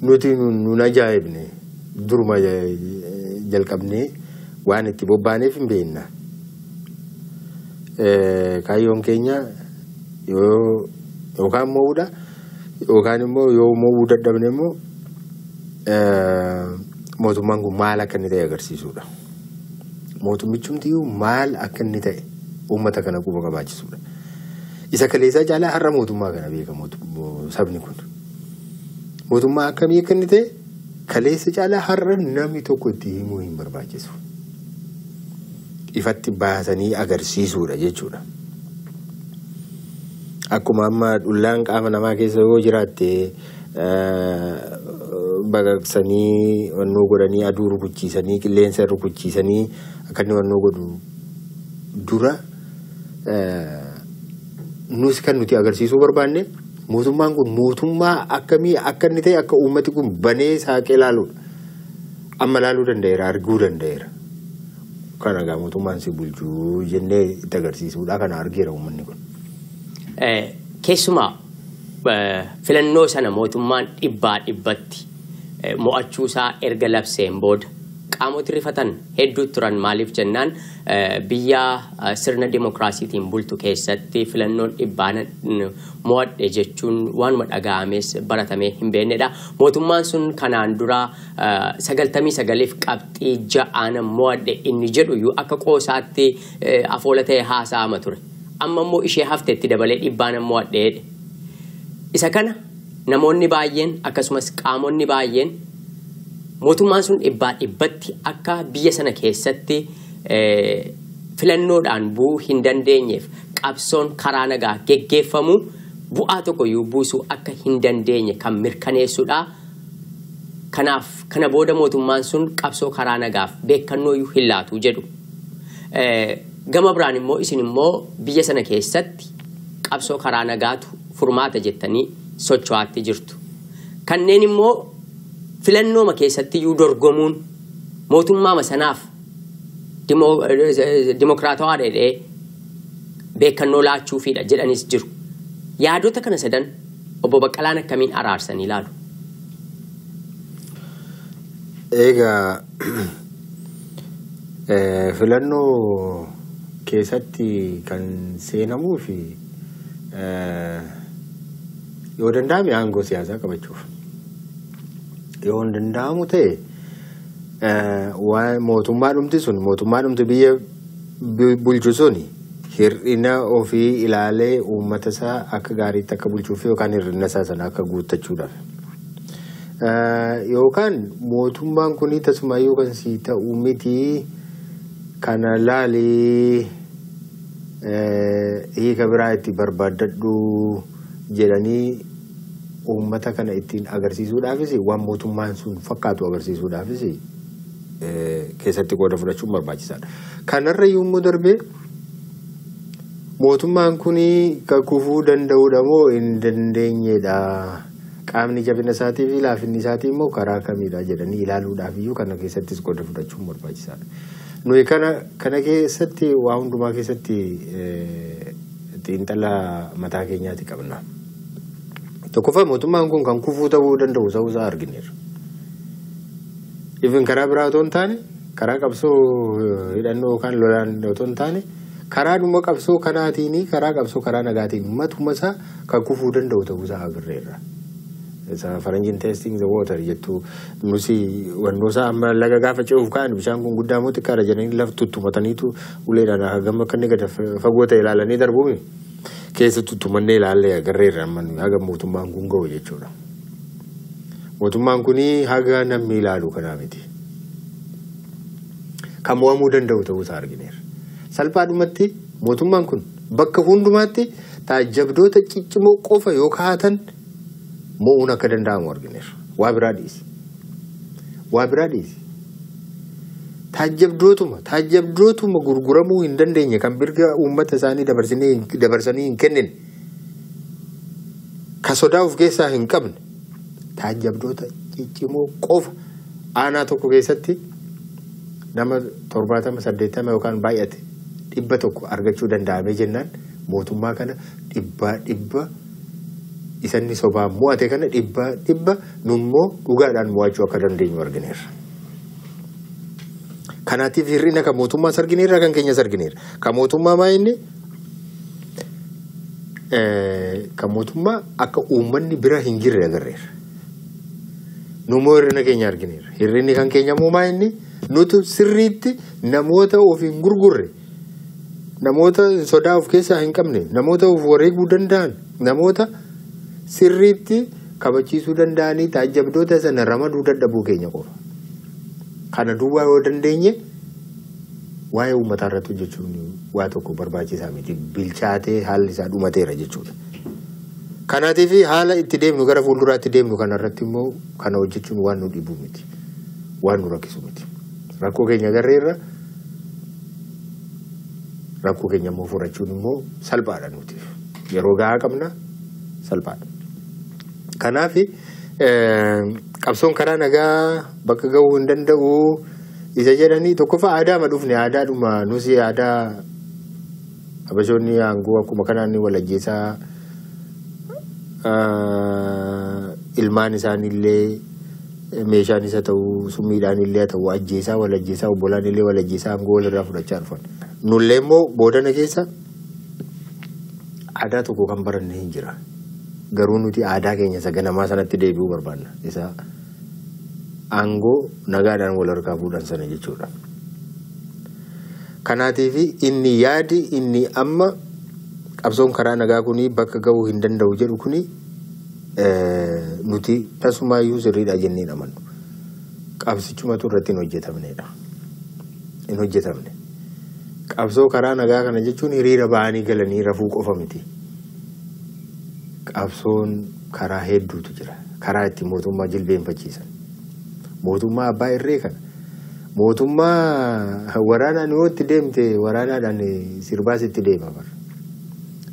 nuti nun ajaa'ibne duruma jalqabnee waan itti bobbaaneef hin beekna. Kaayyoon keenya yookaan mo'uudha yookaan immoo yoo mo'uu dadhabne immoo mootummaan kun maal akka inni ta'e agarsiisuudha. Mootummichumtiyyuu maal akka inni ta'e uummata kana quba qabaachisuudha. Isa kaleessaa caalaa har'a mootummaa kana beeka sabni kun. Mootummaa akkamii akka inni ta'e kaleessa caalaa har'a namni tokko itti himuu hin barbaachisu. Ifatti baasanii agarsiisuudha jechuudha. Akkuma amma dhullaan qaama namaa keessa yoo jiraatte baqaqsanii wannoo godhanii aduu rukuchiisanii qilleensa rukuchiisanii akka inni wannoo godhu dura nus kan nuti agarsiisuu barbaanne mootummaan kun mootummaa akkamii akka inni ta'e akka uummati kun banee saaqee ilaaluudha. Amma ilaaluu danda'eera, arguu danda'eera. Kana egaa mootummaan si bulchuu jennee itti agarsiisuudha. Kana argeera uummanni kun. Keessumaa filannoo sana mootummaan dhibbatti mo'achuusaa erga labseen booda qaamoti rifatan hedduu turan maaliif jennaan biyya sirna dimokiraasiitiin bultu keessatti filannoon dhibbaan mo'adhe jechuun waanuma dhaga'ames baratamee hin beeknedha. Mootummaan sun kanaan dura 99 qabxii 6 mo'adhe inni jedhu iyyuu akka qoosaatti afoola ta'e haasa'ama ture. Amma immoo ishee hafteetti dabalee dhibbaan mo'adheedha. Isa kana namoonni baay'een akkasumas qaamonni baay'een mootummaan sun dhibbatti akka biyya sana keessatti filannoodhaan bu'uu hin dandeenyeef qabsoon karaa nagaa geggeeffamu bu'aa tokkoyyuu buusuu akka hin dandeenye kan mirkaneessuudha. Kanaaf kana booda mootummaan sun qabsoo karaa nagaaf beekannooyyuu hin laatu jedhu. Gama biraan immoo isin immoo biyya sana keessatti qabsoo karaa nagaatu furmaata jettanii socho'aatti jirtu. Kanneen immoo filannooma keessatti iyyuu dorgomuun mootummaa sanaaf dimokiraatawaa dheedhee beekannoo laachuufiidha jedhanis jiru. Yaadota kana sadan obbo Baqqalaan akkamiin araarsanii ilaalu? Egaa filannoo keessatti kan seenamuu fi yoo danda'ame aangoo siyaasaa qabachuuf. Yoo hin danda'amu ta'e mootummaa dhumti sun mootummaa dhumti biyya bulchu suni hir'ina ofii ilaalee uummata isaa akka gaariitti akka bulchuuf yookaan hir'ina isaa sana akka guuttachuudhaaf. Yookaan mootummaan kun tasumayyuu kan si ta'u miti kana laalii hiika biraa itti barbaadadhu jedhanii uummata kana ittiin agarsiisuudhaafis waan mootummaan sun fakkaatu agarsiisuudhaafis keessatti qooda fudhachuun barbaachisaadha. Kanarra yommuu darbee mootummaan kun kan kufuu danda'uudha moo hin dandeenyedha? Qaamni jabina isaatii fi laafinni isaatii immoo karaa kamiidha jedhanii ilaaluudhaaf iyyuu kana keessattis qooda fudhachuun barbaachisaadha. Nuyi kana keessatti waa hundumaa keessatti xiinxala mataa keenyaatti qabna. Tokkoffaa mootummaan kun kan kufuu ta'uu danda'u ta'uusaa argineerra. Ifin karaa biraa otoo hin taane karaa qabsoo hidhannoo yookaan lolaan otoo hin taane karaa dhuma qabsoo kanaatiin karaa qabsoo karaa nagaatiin matuma isaa kan kufuu danda'u ta'uusaa agarreerra. Faranjiin testing the water jettu nusi wannoosaa amma laga gaafa ce'uuf ka'an bishaan kun guddaa moo xiqqaadha jedhanii lafa tuttumataniitu uleedhaan hagam akka inni gad fagoo ta'e ilaalanii darbuumi. Keessa tuttumannee ilaallee agarreerra amma haga mootummaan kun ga'u jechuudha. Mootummaan kun haga namni ilaalu kanaa miti. Kan mo'amuu danda'u ta'uusaa argineera. Salphaadhumatti mootummaan kun bakka hundumaatti taajjabdoota ciccimoo qofa yoo kaa'atan mo'uun akka danda'amu argineera. Waa biraa dhiisi. Taajjabdootuma gurguramuu hin dandeenye kan mirga uummata isaanii dabarsanii hin kennine kan sodaa of keessaa hin qabne taajjabdoota ciccimoo qofa aanaa tokko keessatti nama 70-80 yookaan baay'ate 100 argachuu danda'amee jennaan mootummaa kana dhibba isanni sobaan mo'ate kana dhibba nummoo dhugaadhaan mo'achuu akka dandeenyu argineerra. Kanaatiif hir'ina kan mootummaas argineerra kan keenyas argineerra. Kan mootummaa maa inni? Kan mootummaa akka uummanni bira hin jirre agarreerra. Nummoo hir'ina keenya argineerra. Hir'inni kan keenya moo maa inni? Nuti sirriitti namoota of hin gurgurre, namoota sodaa of keessaa hin qabne, namoota of wareeguu danda'an, namoota sirriitti kabachiisuu danda'anii taajjabdoota sana ramaduu dadhabuu keenya qofa. Kana duwwaa yoo dandeenye waa'ee uummataa irratti hojjechuun waa tokko barbaachisaa miti. Bilchaatee haalli isaa dhumateera jechuudha. Kanaatiif haala itti deemnu gara fuulduraatti deemnu kanarratti immoo kana hojjechuun waan nu dhibu miti. Waan nu rakkisu miti. Rakkoo keenya garreerra rakkoo keenya immoo furachuun immoo salphaadha nuti. Yeroo gahaa qabna salphaadha. Kanaaf qabsoon karaa nagaa bakka gahuu hin danda'u isa jedhanii tokkoffaa aadaa ma dhufne aadaadhuma nusi aadaa abashoonni aangoo akkuma kanaan walajjeesaa ilmaan isaanillee meeshaan isa ta'u summiidhaan illee ta'u ajjeesaa walajjeesaa obbolaan illee walajjeesaa aangoo walirraa fudhachaa dhufan. Nullee immoo boodana keessa aadaa tokko kan baranne hin jira. Garuu nuti aadaa keenya isa ganamaa sanatti deebi'uu barbaanna. Isa aangoo nagaadhaan wal harkaa fuudhan sana jechuudha. Kanaatiif inni yaadi inni amma qabsoon karaa nagaa kuni bakka gahuu hin danda'u jedhu kuni nuti tasumaayyuu sirriidha jennee amannu. Qabsichumatu irratti hin hojjetamnedha. Hin hojjetamne. Qabsoo karaa nagaa kana jechuun hiriira ba'anii galanii rafuu qofa miti. Qabsoon karaa hedduutu jira. Karaa itti mootummaa jilbeenfachiisan. Mootummaa abbaa irree kana. Mootummaa waraanaan yoo itti deemte waraanaadhaan sirbaas itti deema bara.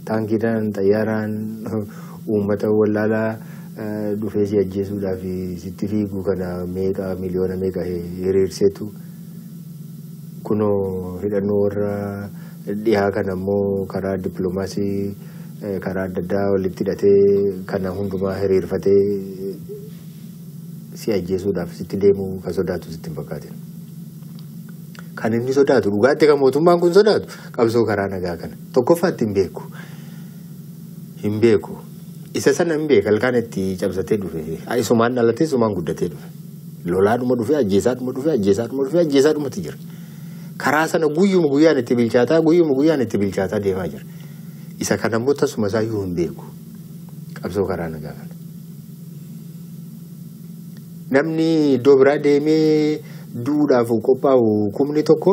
Taankiidhaan xayyaaraan uummata wallaalaa dhufee si ajjeesuudhaaf sitti fiigu kana meeqa miliyoona meeqa hiriirseetu kunoo hidhannoo warra dhihaa kana immoo karaa dippiloomaasii karaa adda addaa walitti hidhatee kana hundumaa hiriirfatee si ajjeesuudhaaf sitti deemu kan sodaatu sitti hin fakkaatin. Kan inni sodaatu dhugaatti kan mootummaan kun sodaatu qabsoo karaa nagaa kana tokkoffaatti hin beeku. Hin beeku. Isa sana hin beeku halkan itti cabsatee dhufe. Isumaan dhalatee isumaan guddatee dhufe. Lolaadhuma dhufe ajjeesaadhuma dhufe ajjeesaadhuma dhufe ajjeesaadhumatti jira. Karaa sana guyyuma guyyaan itti bilchaataa deemaa jira. Isa kana immoo tasuma isaayyuu hin beeku. Qabsoo karaa nagaa kana. Namni iddoo biraa deemee duudhaaf qophaa'u kumni tokko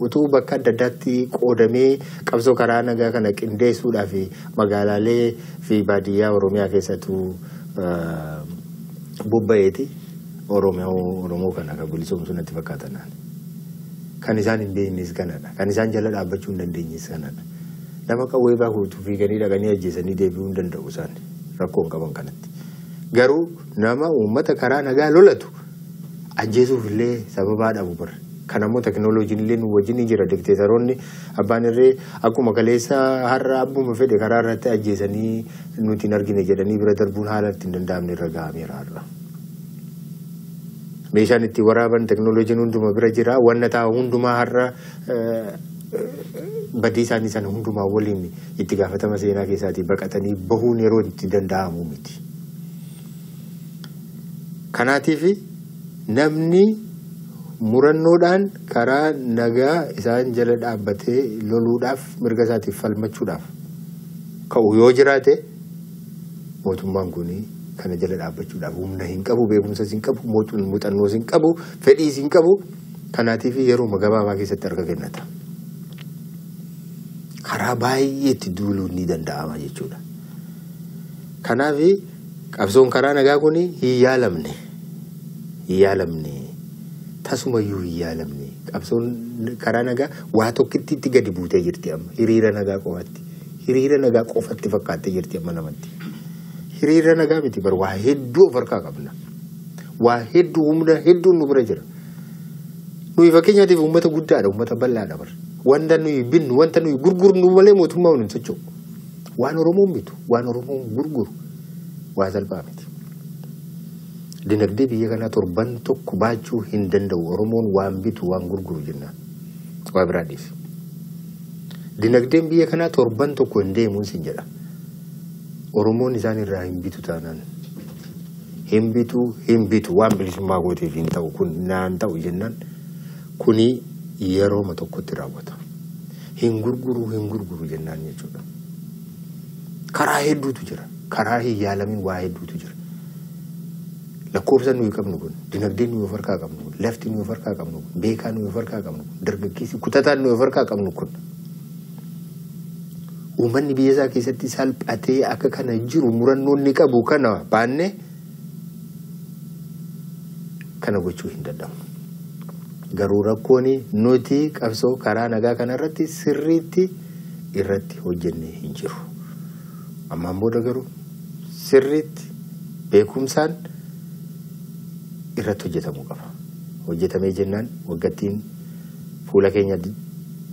utuu bakka adda addaatti qoodamee qabsoo karaa nagaa kana qindeessuudhaaf magaalaalee fi baadiyyaa Oromiyaa keessattuu bobba'eeti Oromoo kana kan bilisoomsu natti fakkaatan. Kan isaan hin beeknes kanadha. Kan isaan jala dhaabbachuu hin dandeenyes kanadha. Nama qawwee baakuutu fiiganii dhaqanii ajjeesanii deebi'uu hin danda'u isaan rakkoo hin qaban kanatti. Garuu nama uummata karaa nagaa lolatu ajjeesuuf illee sababaa dhabu bara. Kan ammoo teknooloojiin illee nu wajjin jira. Dikteetaroonni abbaan irree akkuma kaleessa har'a abbuma fedhe karaa irratti ajjeesanii nuti hin argine jedhanii bira darbuun haala itti hin danda'amne irra gahameera har'a. Meeshaan itti waraaban teknooloojiin hunduma bira jira. Wanna taa'u hundumaa har'a badii isaanii sana hundumaa waliin itti gaafatama seenaa keessaatii baqatanii bahuun yeroo itti danda'amu miti. Kanaatiif namni murannoodhaan karaa nagaa isaan jala dhaabbatee loluudhaaf mirga isaatiif falmachuudhaaf ka'u yoo jiraate mootummaan kun kana jala dhaabbachuudhaaf humna hin qabu, beekumsas hin qabu, muuxannoos hin qabu, fedhiis hin qabu. Kanaatiif yeroo gabaabaa keessatti harka kennata. Karaa baay'eetti duuluun ni danda'ama jechuudha. Kanaaf qabsoon karaa nagaa kun hin yaalamne. Tasumayyuu hin yaalamne. Qabsoon karaa nagaa waa tokkitti itti gadi buutee jirti amma. Hiriira nagaa qofatti. Hiriira nagaa qofatti fakkaattee jirti amma namatti. Hiriira nagaa miti bar waa hedduu of harkaa qabna. Waa hedduu humna hedduun nu bira jira. Nuyi fakkeenyaatiif uummata guddaadha, uummata bal'aadha bar. Wanta nuyi binnu, wanta nuyi gurgurnu malee mootummaa hin socho'u. Waan Oromoon bitu, waan Oromoon gurguru waa salphaa miti. Dinagdee biyya kanaa torban tokko baachuu hin danda'u. Oromoon waan bitu waan gurguru jennaan. Waa biraadhiif. Dinagdeen biyya kanaa torban tokko hin deemuun sin jedha. Oromoon isaan irraa hin bitu taanaan. Hin bitu waan bilisummaa gooteef hin ta'u kun naan ta'u jennaan. Kuni yerooma tokkotti raawwata. Hin gurguru jennaan jechuudha. Karaa hedduutu jira. Karaa hin yaalamin waa hedduutu jira. Lakkoofsa nuyi qabnu kun, dinagdeen nuyi of harkaa qabnu kun, lafti nuyi of harkaa qabnu kun, beekaa nuyi of harkaa qabnu kun, dargaggeessi kutataan nuyi of harkaa qabnu kun uummanni biyya isaa keessatti salphatee akka kana jiru murannoon ni qabu kana baanne kana gochuu hin danda'amu. Garuu rakkooni nuti qabsoo karaa nagaa kanarratti sirriitti irratti hojjennee hin jiru. Ammaan booda garuu sirriitti beekumsaan irratti hojjetamuu qaba. Hojjetamee jennaan waggattiin fuula keenya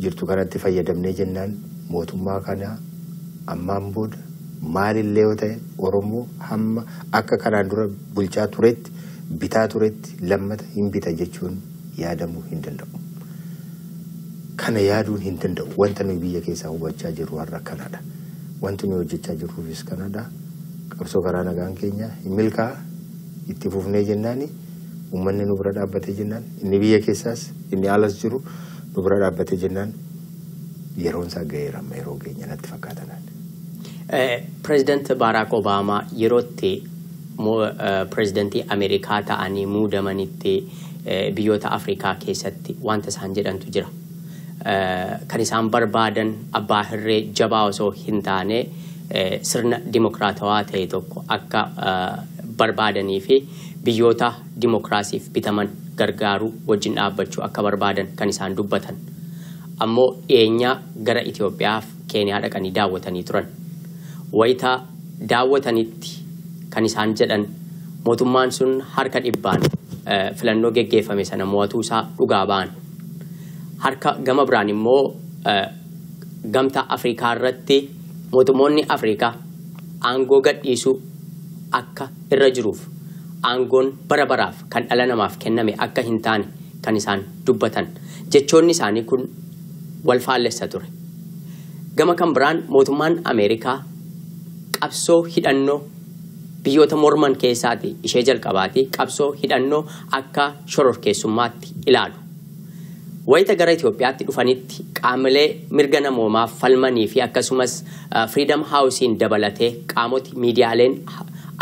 jirtu kanatti fayyadamnee jennaan mootummaa kana ammaan booda maalillee yoo ta'e Oromoo hamma akka kanaan dura bulchaa turetti bitaa turetti lammata hin bita jechuun yaadamuu hin danda'u. Kana yaaduun hin danda'u. Wanta nuyi biyya keessaa hubachaa jirru har'a kanadha. Wanti nuyi hojjechaa jirruufis kanadha. Qabsoo karaa nagaan keenya hin milkaa'a itti fufnee jennaani uummanni nu bira dhaabbatee jennaan inni biyya keessaas inni alas jiru nu bira dhaabbatee jennaan yeroon isaa ga'eera amma yeroo keenya natti fakkaatan. President Barack Obama yerootti Presidentii Ameerikaa ta'anii muudamanitti biyyoota Afrikaa keessatti wanta isaan jedhantu jira. Kan isaan barbaadan abbaa hirree jabaa osoo hin taane sirna dimokiraatawaa ta'e tokko akka barbaadanii fi biyyoota dimokiraasiif bitaman gargaaruu wajjin dhaabbachuu akka barbaadan kan isaan dubbatan. Ammoo dhiyeenyaa gara Itoophiyaa fi Keeniyaa dhaqanii daawwatanii turan. Wayita daawwatanitti kan isaan jedhan mootummaan sun harka dhibbaan filannoo geggeeffame sana mo'atuu isaa dhugaa ba'an. Harka gama biraan immoo gamtaa Afrikaa irratti mootummoonni Afrikaa aangoo gadhiisuu akka irra jiruuf aangoon bara baraaf kan dhala namaaf kenname akka hin taane kan isaan dubbatan. Jechoonni isaanii kun wal faallessa ture. Gama kan biraan mootummaan Ameerikaa qabsoo hidhannoo biyyoota morman keessaati ishee jalqabaati qabsoo hidhannoo akka shororkeessummaatti ilaalu. Wayita gara Itoophiyaatti dhufanitti qaamolee mirga namoomaaf falmanii fi akkasumas Freedom House-in dabalatee qaamoti miidiyaaleen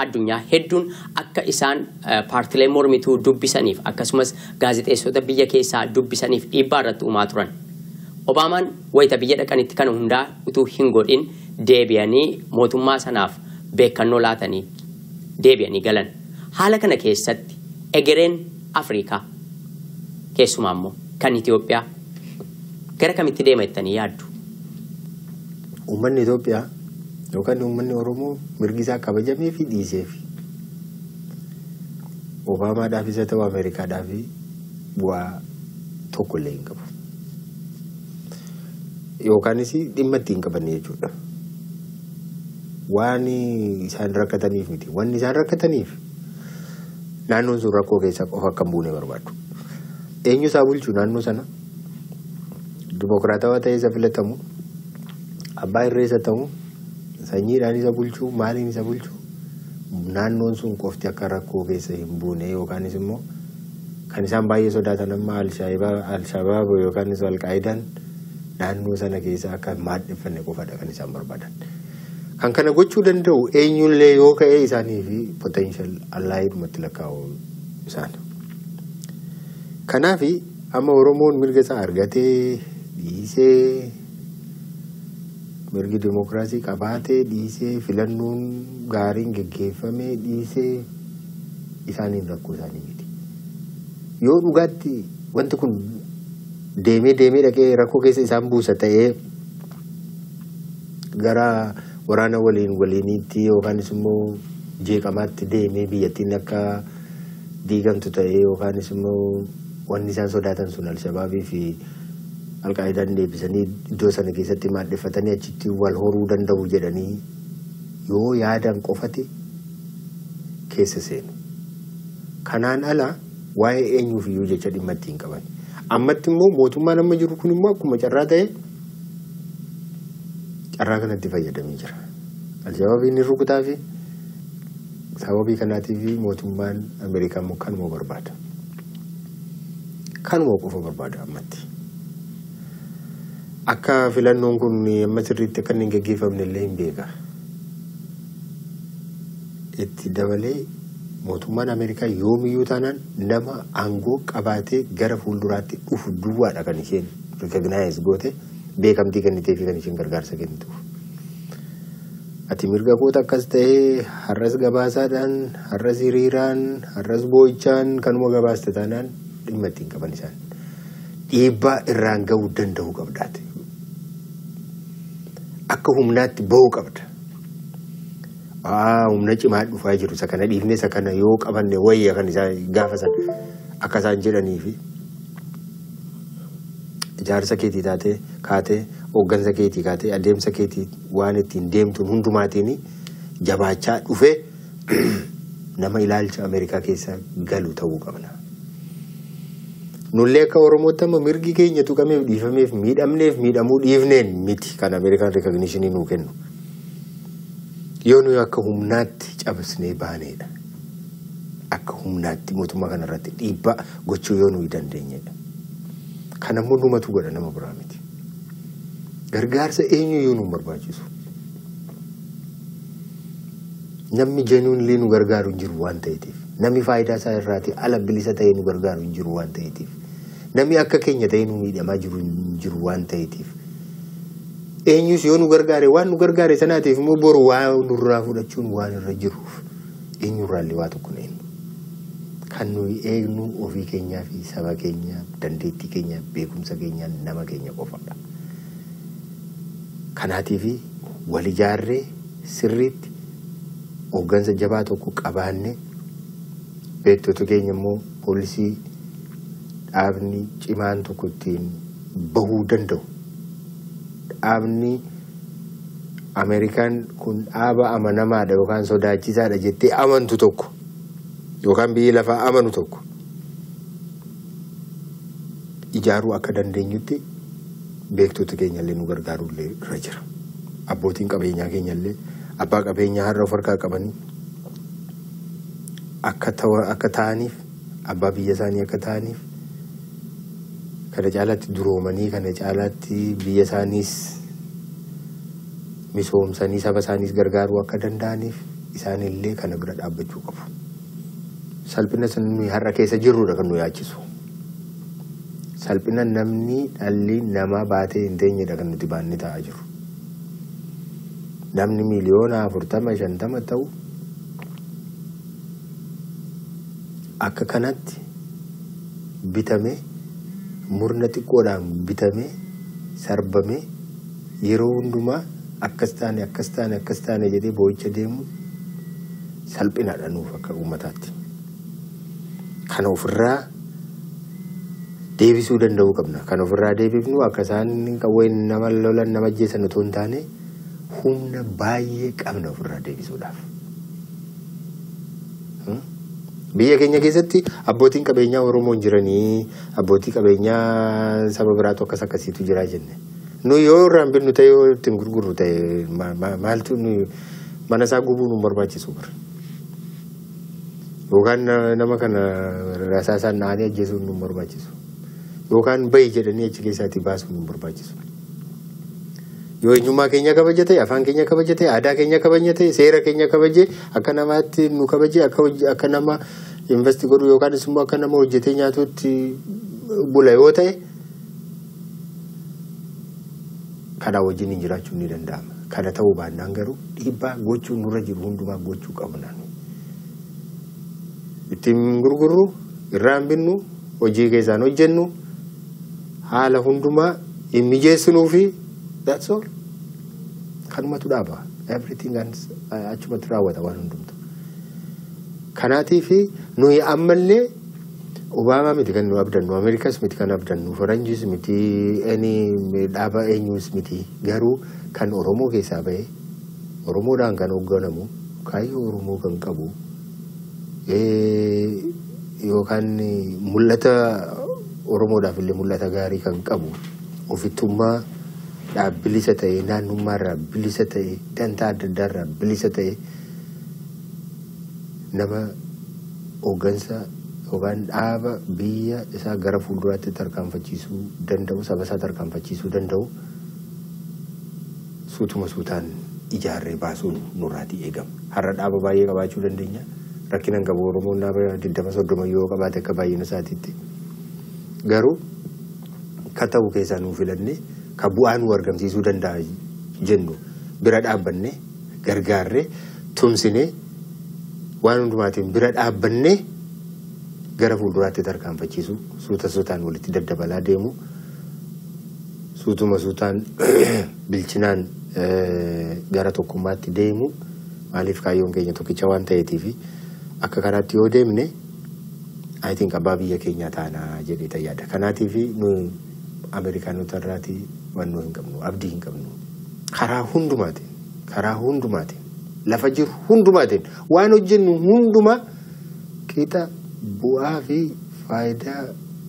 addunyaa hedduun akka isaan paartilee mormituu dubbisaniif akkasumas gaazexeessota biyya keessaa dubbisaniif dhiibbaa irratti uumaa turan. Obaamaan wayita biyya dhaqanitti kana hundaa utuu hin godhin deebi'anii mootummaa sanaaf beekannoo laatanii deebi'anii galan. Haala kana keessatti egereen Afrikaa keessumaa immoo kan Itoophiyaa gara kamitti deema jettanii yaaddu? Uummanni Itoophiyaa yookaan uummanni Oromoo mirgi isaa kabajamee fi dhiisee fi Obaamaadhaaf isa ta'u Ameerikaadhaaf bu'aa tokko illee hin qabu. Yookaanis dhimma itti hin qabanne jechuudha. Waan isaan rakkataniif miti. Wanni isaan rakkataniif naannoon sun rakkoo keessa qofa akka hin buune barbaadu. Eenyu isaa bulchu naannoo sana dimokiraatawaa ta'ee isa filatamu abbaa irree isa ta'u sanyiidhaan isa bulchu maaliin isa bulchu naannoon sun qofti akka rakkoo keessa hin buune yookaanis immoo kan isaan baay'ee sodaatan amma Al-Shabaab yookaanis Al-Qaa'idaan naannoo sana keessa akka maadheffanne qofadha kan isaan barbaadan. Kan kana gochuu danda'u eenyullee yoo ka'ee isaanii fi potential allaayidumatti lakkaa'u isaan. Kanaaf amma Oromoon mirga isaa argatee dhiisee mirgi dimokiraasii qabaatee dhiisee filannoon gaariin geggeeffamee dhiisee isaaniin rakkoo isaanii miti. Yoo dhugaatti wanti kun deemee dhaqee rakkoo keessa isaan buusa ta'ee gara waraana waliiniitti yookaanis immoo jeeqamaatti deemee biyyattiin akka diigamtu ta'ee yookaanis immoo wanni isaan sodaatan sun Al-Shabaabii fi Al-Qaa'idaan deebisanii iddoo sana keessatti maadheffatanii achitti wal horuu danda'u jedhanii yoo yaadan qofate keessa seenu. Kanaan ala waa'ee eenyuuf iyyuu jecha dhimma ittiin qaban. Ammatti immoo mootummaan amma jiru kun immoo akkuma carraa ta'e carraa kanatti fayyadamee jira. Al-Shabaabiin ni rukutaa fi sababii kanaatiif mootummaan Ameerikaa immoo kanuma barbaada. Kanuma qofa barbaada ammatti. Akka filannoon kun amma sirriitti akka hin gaggeeffamne illee hin beeka. Itti dabalee mootummaan Ameerikaa yoomiyyuu taanaan nama aangoo qabaatee gara fuulduraatti dhufu duwwaadha kan isheen recognize goote beekamtii kennitee fi kan isheen gargaarsa kennitu. ati mirga koota akkas ta'ee har'as gabaasaadhaan har'as hiriiraan har'as boo'ichaan kanuma gabaasta taanaan dhimma ittiin qaban isaan dhiibbaa irraan ga'uu danda'uu qabdaati. Akka humnaatti ba'uu qabda. Humna cimaa dhufaa jiru isa kana dhiifne isa kana yoo qabanne wayya kan isaan gaafa san akka isaan jedhanii fi ijaarsa keetii taatee kaatee hooggansa keetii kaatee adeemsa keetii waan ittiin deemtuun hundumaatiin jabaachaa dhufee nama ilaalcha Ameerikaa keessa galu ta'uu qabna. Nullee akka Oromootti amma mirgi keenya tuqameef dhiifameef miidhamneef miidhamuu dhiifneen miti kan Ameerikaan recognitionii nuu kennu. Yoo nuyi akka humnaatti cabsnee baaneedha. Akka humnaatti mootummaa kanarratti dhiibbaa gochuu yoo nuyi dandeenyedha. Kan ammoo numatu godha nama biraa miti. Gargaarsa eenyu yoo nu barbaachisu. Namni genuinely nu gargaaru hin jiru waan ta'eetiif. Namni faayidaa isaa irraati ala bilisa ta'ee nu gargaaru hin jiru waan ta'eetiif. Namni akka keenya ta'ee nu miidhamaa jiru hin jiru waan ta'eetiif. Eenyus yoo nu gargaare waan nu gargaare sanaatiif immoo boru waan nurraa fudhachuun waan irra jiruuf eenyurraallee waa tokko neenyu. Kan nuyi eegnu ofii keenyaa fi saba keenya dandeettii keenya beekumsa keenya nama keenya qofaadha. Kanaatiif wal ijaarree sirriitti hooggansa jabaa tokko qabaanne beektota keenya immoo poolisii dhaabni cimaan tokko ittiin bahuu danda'u. Dhaabni Ameerikaan kun dhaaba amanamaadha yookaan sodaachisaadha jettee amantu tokko yookaan biyyi lafaa amanu tokko ijaaruu akka dandeenyutti beektota keenyallee nu gargaarullee irra jira. Abbootiin qabeenyaa keenyallee abbaa qabeenyaa har'a of harkaa qabanii akka ta'aniif abbaa biyya isaanii akka ta'aniif kana caalaatti duroomanii kana caalaatti biyya isaaniis misoomsanii saba isaaniis gargaaruu akka danda'aniif isaanillee kana bira dhaabbachuu qabu. Salphina sun har'a keessa jirrudha kan nu yaachisu. Salphina namni dhalli namaa baatee hin teenyedha kan nuti baannee taa'aa jiru. Namni miliyoona 40-50 ta'u akka kanatti bitame murna xiqqoodhaan bitame sarbame yeroo hundumaa akkas taane jedhee boo'icha deemu salphinaadha nuuf akka uummataatti. Kana ofirraa deebisuu danda'uu qabna. Kan ofirraa deebifnu akka isaan qawween nama lolan nama ajjeesan otoo hin taane humna baay'ee qabna ofirraa deebisuudhaaf. Biyya keenya keessatti abbootiin qabeenyaa Oromoon jiranii abbootii qabeenyaa saba biraatu akkas akkasiitu jiraa jenne. Nu yoo irraan binnu ta'e yoo ittiin gurgurru ta'e maaltu mana isaa gubuu nu barbaachisu bara. Yookaan nama kana rasaasaan naanii ajjeesuun nu barbaachisu. Yookaan bayi jedhanii achi keessaatii baasuun nu barbaachisu. Yoo eenyummaa keenya kabajate, afaan keenya kabajate, aadaa keenya kabajate, seera keenya kabaje, akka namaatti nu kabaje, akka nama investi godhu yookaan immoo akka nama hojjetee nyaatutti bula yoo ta'e kana wajjin hin jiraachuun ni danda'ama. Kana ta'uu baannaan garuu dhiibbaa gochuun nurra jiru hundumaa gochuu qabna. Ittiin gurgurru, irraan binnu, hojii keessaan hojjennu, haala hundumaa hin mijeessinuu fi that's all. Kanumatu dhaaba. Everything achumatti raawwata waan hundumtu. Kanaatiif nuyi ammallee Obama miti kan nu abdannu, Ameerikas miti kan abdannu, Faranjis miti, dhaaba eenyus miti. Garuu kan Oromoo keessaa bahe, Oromoodhaan kan hoogganamu, kaayyoo Oromoo kan qabu, yookaan mul'ata Oromoodhaaf illee mul'ata gaarii kan qabu, ofittummaa bilisa ta'e, naannummaarraa bilisa ta'e, dantaa adda addaarraa bilisa ta'e, nama hooggansa yookaan dhaaba biyya isaa gara fuulduraatti tarkaanfachiisuu danda'u, saba isaa tarkaanfachiisuu danda'u suutuma suutaan ijaarree baasuun nurraatii eegama. Har'a dhaaba baay'ee qabaachuu dandeenya. Rakkinan qabu Oromoon dhaaba 20-30 yoo qabaate akka baay'ina isaatiitti. Garuu ka ta'u keessaa nuu filanne ka bu'aa nu argamsiisuu danda'a jennu bira dhaabbanne gargaarree tumsinee waan hundumaatiin bira dhaabbannee gara fuulduraatti tarkaanfachiisu suuta suutaan walitti daddabalaa deemu suutuma suutaan bilchinaan gara tokkummaatti deemu maaliif kaayyoon keenya tokkicha waan ta'eetiif akka kanaatti yoo deemne I think abbaa biyya keenya taana jedhee tayaada. Kanaatiif nu Ameerikaanota irraati waan nu hin qabnu abdii hin qabnu karaa hundumaatiin lafa jiru hundumaatiin waan hojjennu hunduma qixa bu'aa fi faayidaa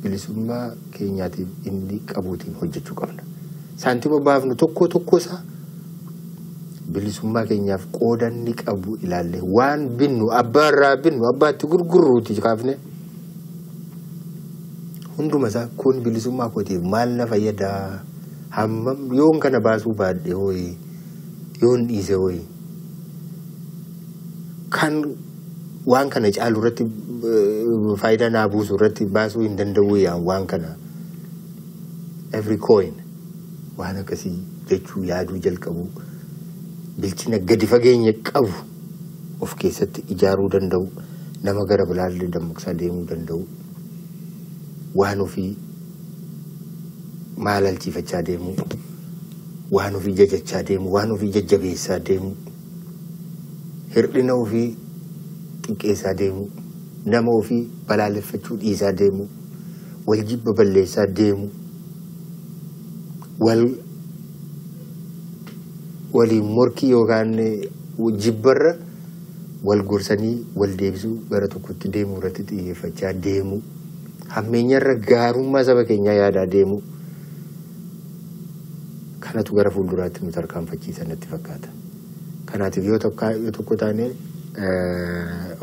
bilisummaa keenyaatiif inni qabuutiin hojjechuu qabna. Saantima baafnu tokkosaa bilisummaa keenyaaf qoodanni qabu ilaalle waan binnu abbaarraa binnu abbaatti gurgurruuti kaafne hunduma isaa kun bilisummaa kootiif maal na fayyada hammam yoon kana baasuu baadhe hooyi yoon dhiise hooyi kan waan kana caalu irratti faayidaa naa buusu irratti baasuu hin danda'u yaan waan kana every coin waan akkasii jechuu yaaduu jalqabu bilchina gadi fageenya qabu of keessatti ijaaruu danda'u nama gara bilaalee dammaqsaa deemuu danda'u waan ofii maalalchiifachaa deemu waan ofii jajachaa deemu waan ofii jajjabeessaa deemu hirdhina ofii xiqqeessaa deemu nama ofii balaaleffachuu dhiisaa deemu wal jibba balleessaa deemu waliin morkii yookaan jibbarra wal gorsanii wal deebisuu gara tokkotti deemuu irratti xiyyeeffachaa deemu hammeenyarra gaarummaa saba keenyaa yaadaa deemu kanatu gara fuulduraatti nu tarkaanfachiisan natti fakkaata. Kanaatiif yoo tokko taane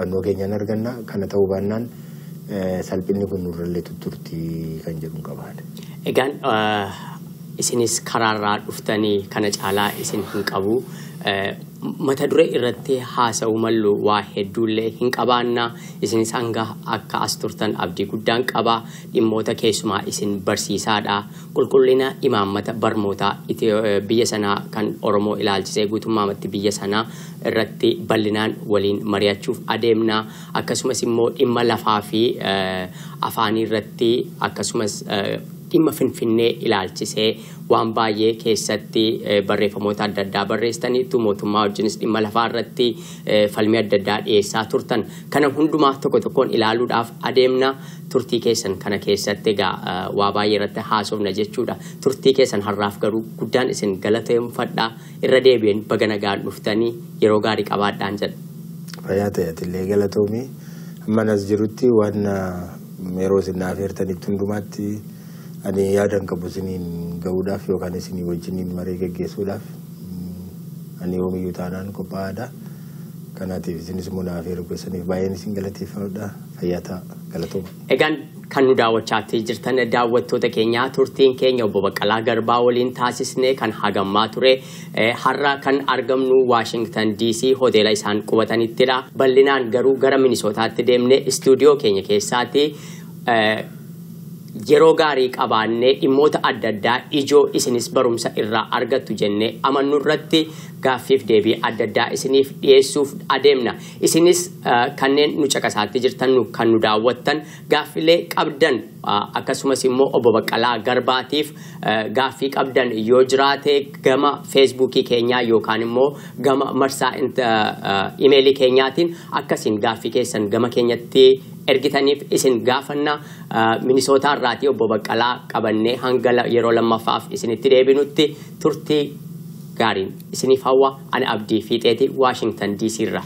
onnoo keenyaan arganna kana ta'uu baannaan salphinni kun nurrallee tutturtii kan jedhu qabaadha. Egaan isinis karaarraa dhuftanii kana caalaa isin hin qabu. Mata duree irratti haasa'u mallu waa hedduullee hin qabaanna isinis hanga akka as turtan abdii guddaan qaba dhimmoota keessumaa isin barsiisaadha qulqullina imaammata barmootaa biyya sanaa kan Oromoo ilaalchisee guutummaatti biyya sanaa irratti bal'inaan waliin mari'achuuf adeemna akkasumas immoo dhimma lafaa fi afaanii irratti akkasumas dhimma Finfinnee ilaalchisee waan baay'ee keessatti barreeffamoota adda addaa barreessitaniitu mootummaa wajjinis dhimma lafaa irratti falmii adda addaa dhiyeessaa turtan kana hundumaa tokko tokkoon ilaaluudhaaf adeemna turtii keessan kana keessatti egaa waa baay'ee irratti haasofna jechuudha turtii keessan har'aaf garuu guddaan isin galateeffadha irra deebi'een baga nagaan dhuftanii yeroo gaarii qabaadhaan jedha. Fayyaa ta'eetillee galatoomii ammanas jirutti waan yeroo isin naaf hirtanitti hundumaatti ani yaadan qabu isiniin ga'uudhaaf yookaan isinii wajjiniin marii geggeessuudhaaf ani yoomiyyuu taanaan qophaa'aadha. Kanaatiif isinis immoo naaf yeroo keessaniif baay'een isin galateeffadha. Fayyaa ta'a galatooma. Egaan kan nu daawwachaa jirtan daawwattoota keenyaa turtiin keenya obbo Baqqalaa Garbaa waliin taasisnee kan hagammaa ture har'a kan argamnu Washington DC hoteela isaan qubatanittidha. Bal'inaan garuu gara Minisootaatti deemnee istuudiyoo keenya keessaatti yeroo gaarii qabaannee dhimmoota adda addaa ijoo isinis barumsa irraa argattu jennee amannu irratti gaaffiif deebii adda addaa isiniif dhiyeessuuf adeemna. Isinis kanneen nu caqasaatti jirtan kan nu daawwattan gaaffilee qabdan akkasumas immoo obbo Baqqalaa Garbaatiif gaaffii qabdan yoo jiraate gama Feesbuukii keenyaa yookaan immoo gama marsaa imeelii keenyaatiin akkasiin gaaffii keessan gama keenyatti ergitaniif isin gaafanna Minisootaa irraatii obbo Baqqalaa qabannee hanga yeroo lammaffaaf isinitti deebinutti turtii gaariin isiniif hawwa ani Abdii Fiixeeti Washington DC irraa.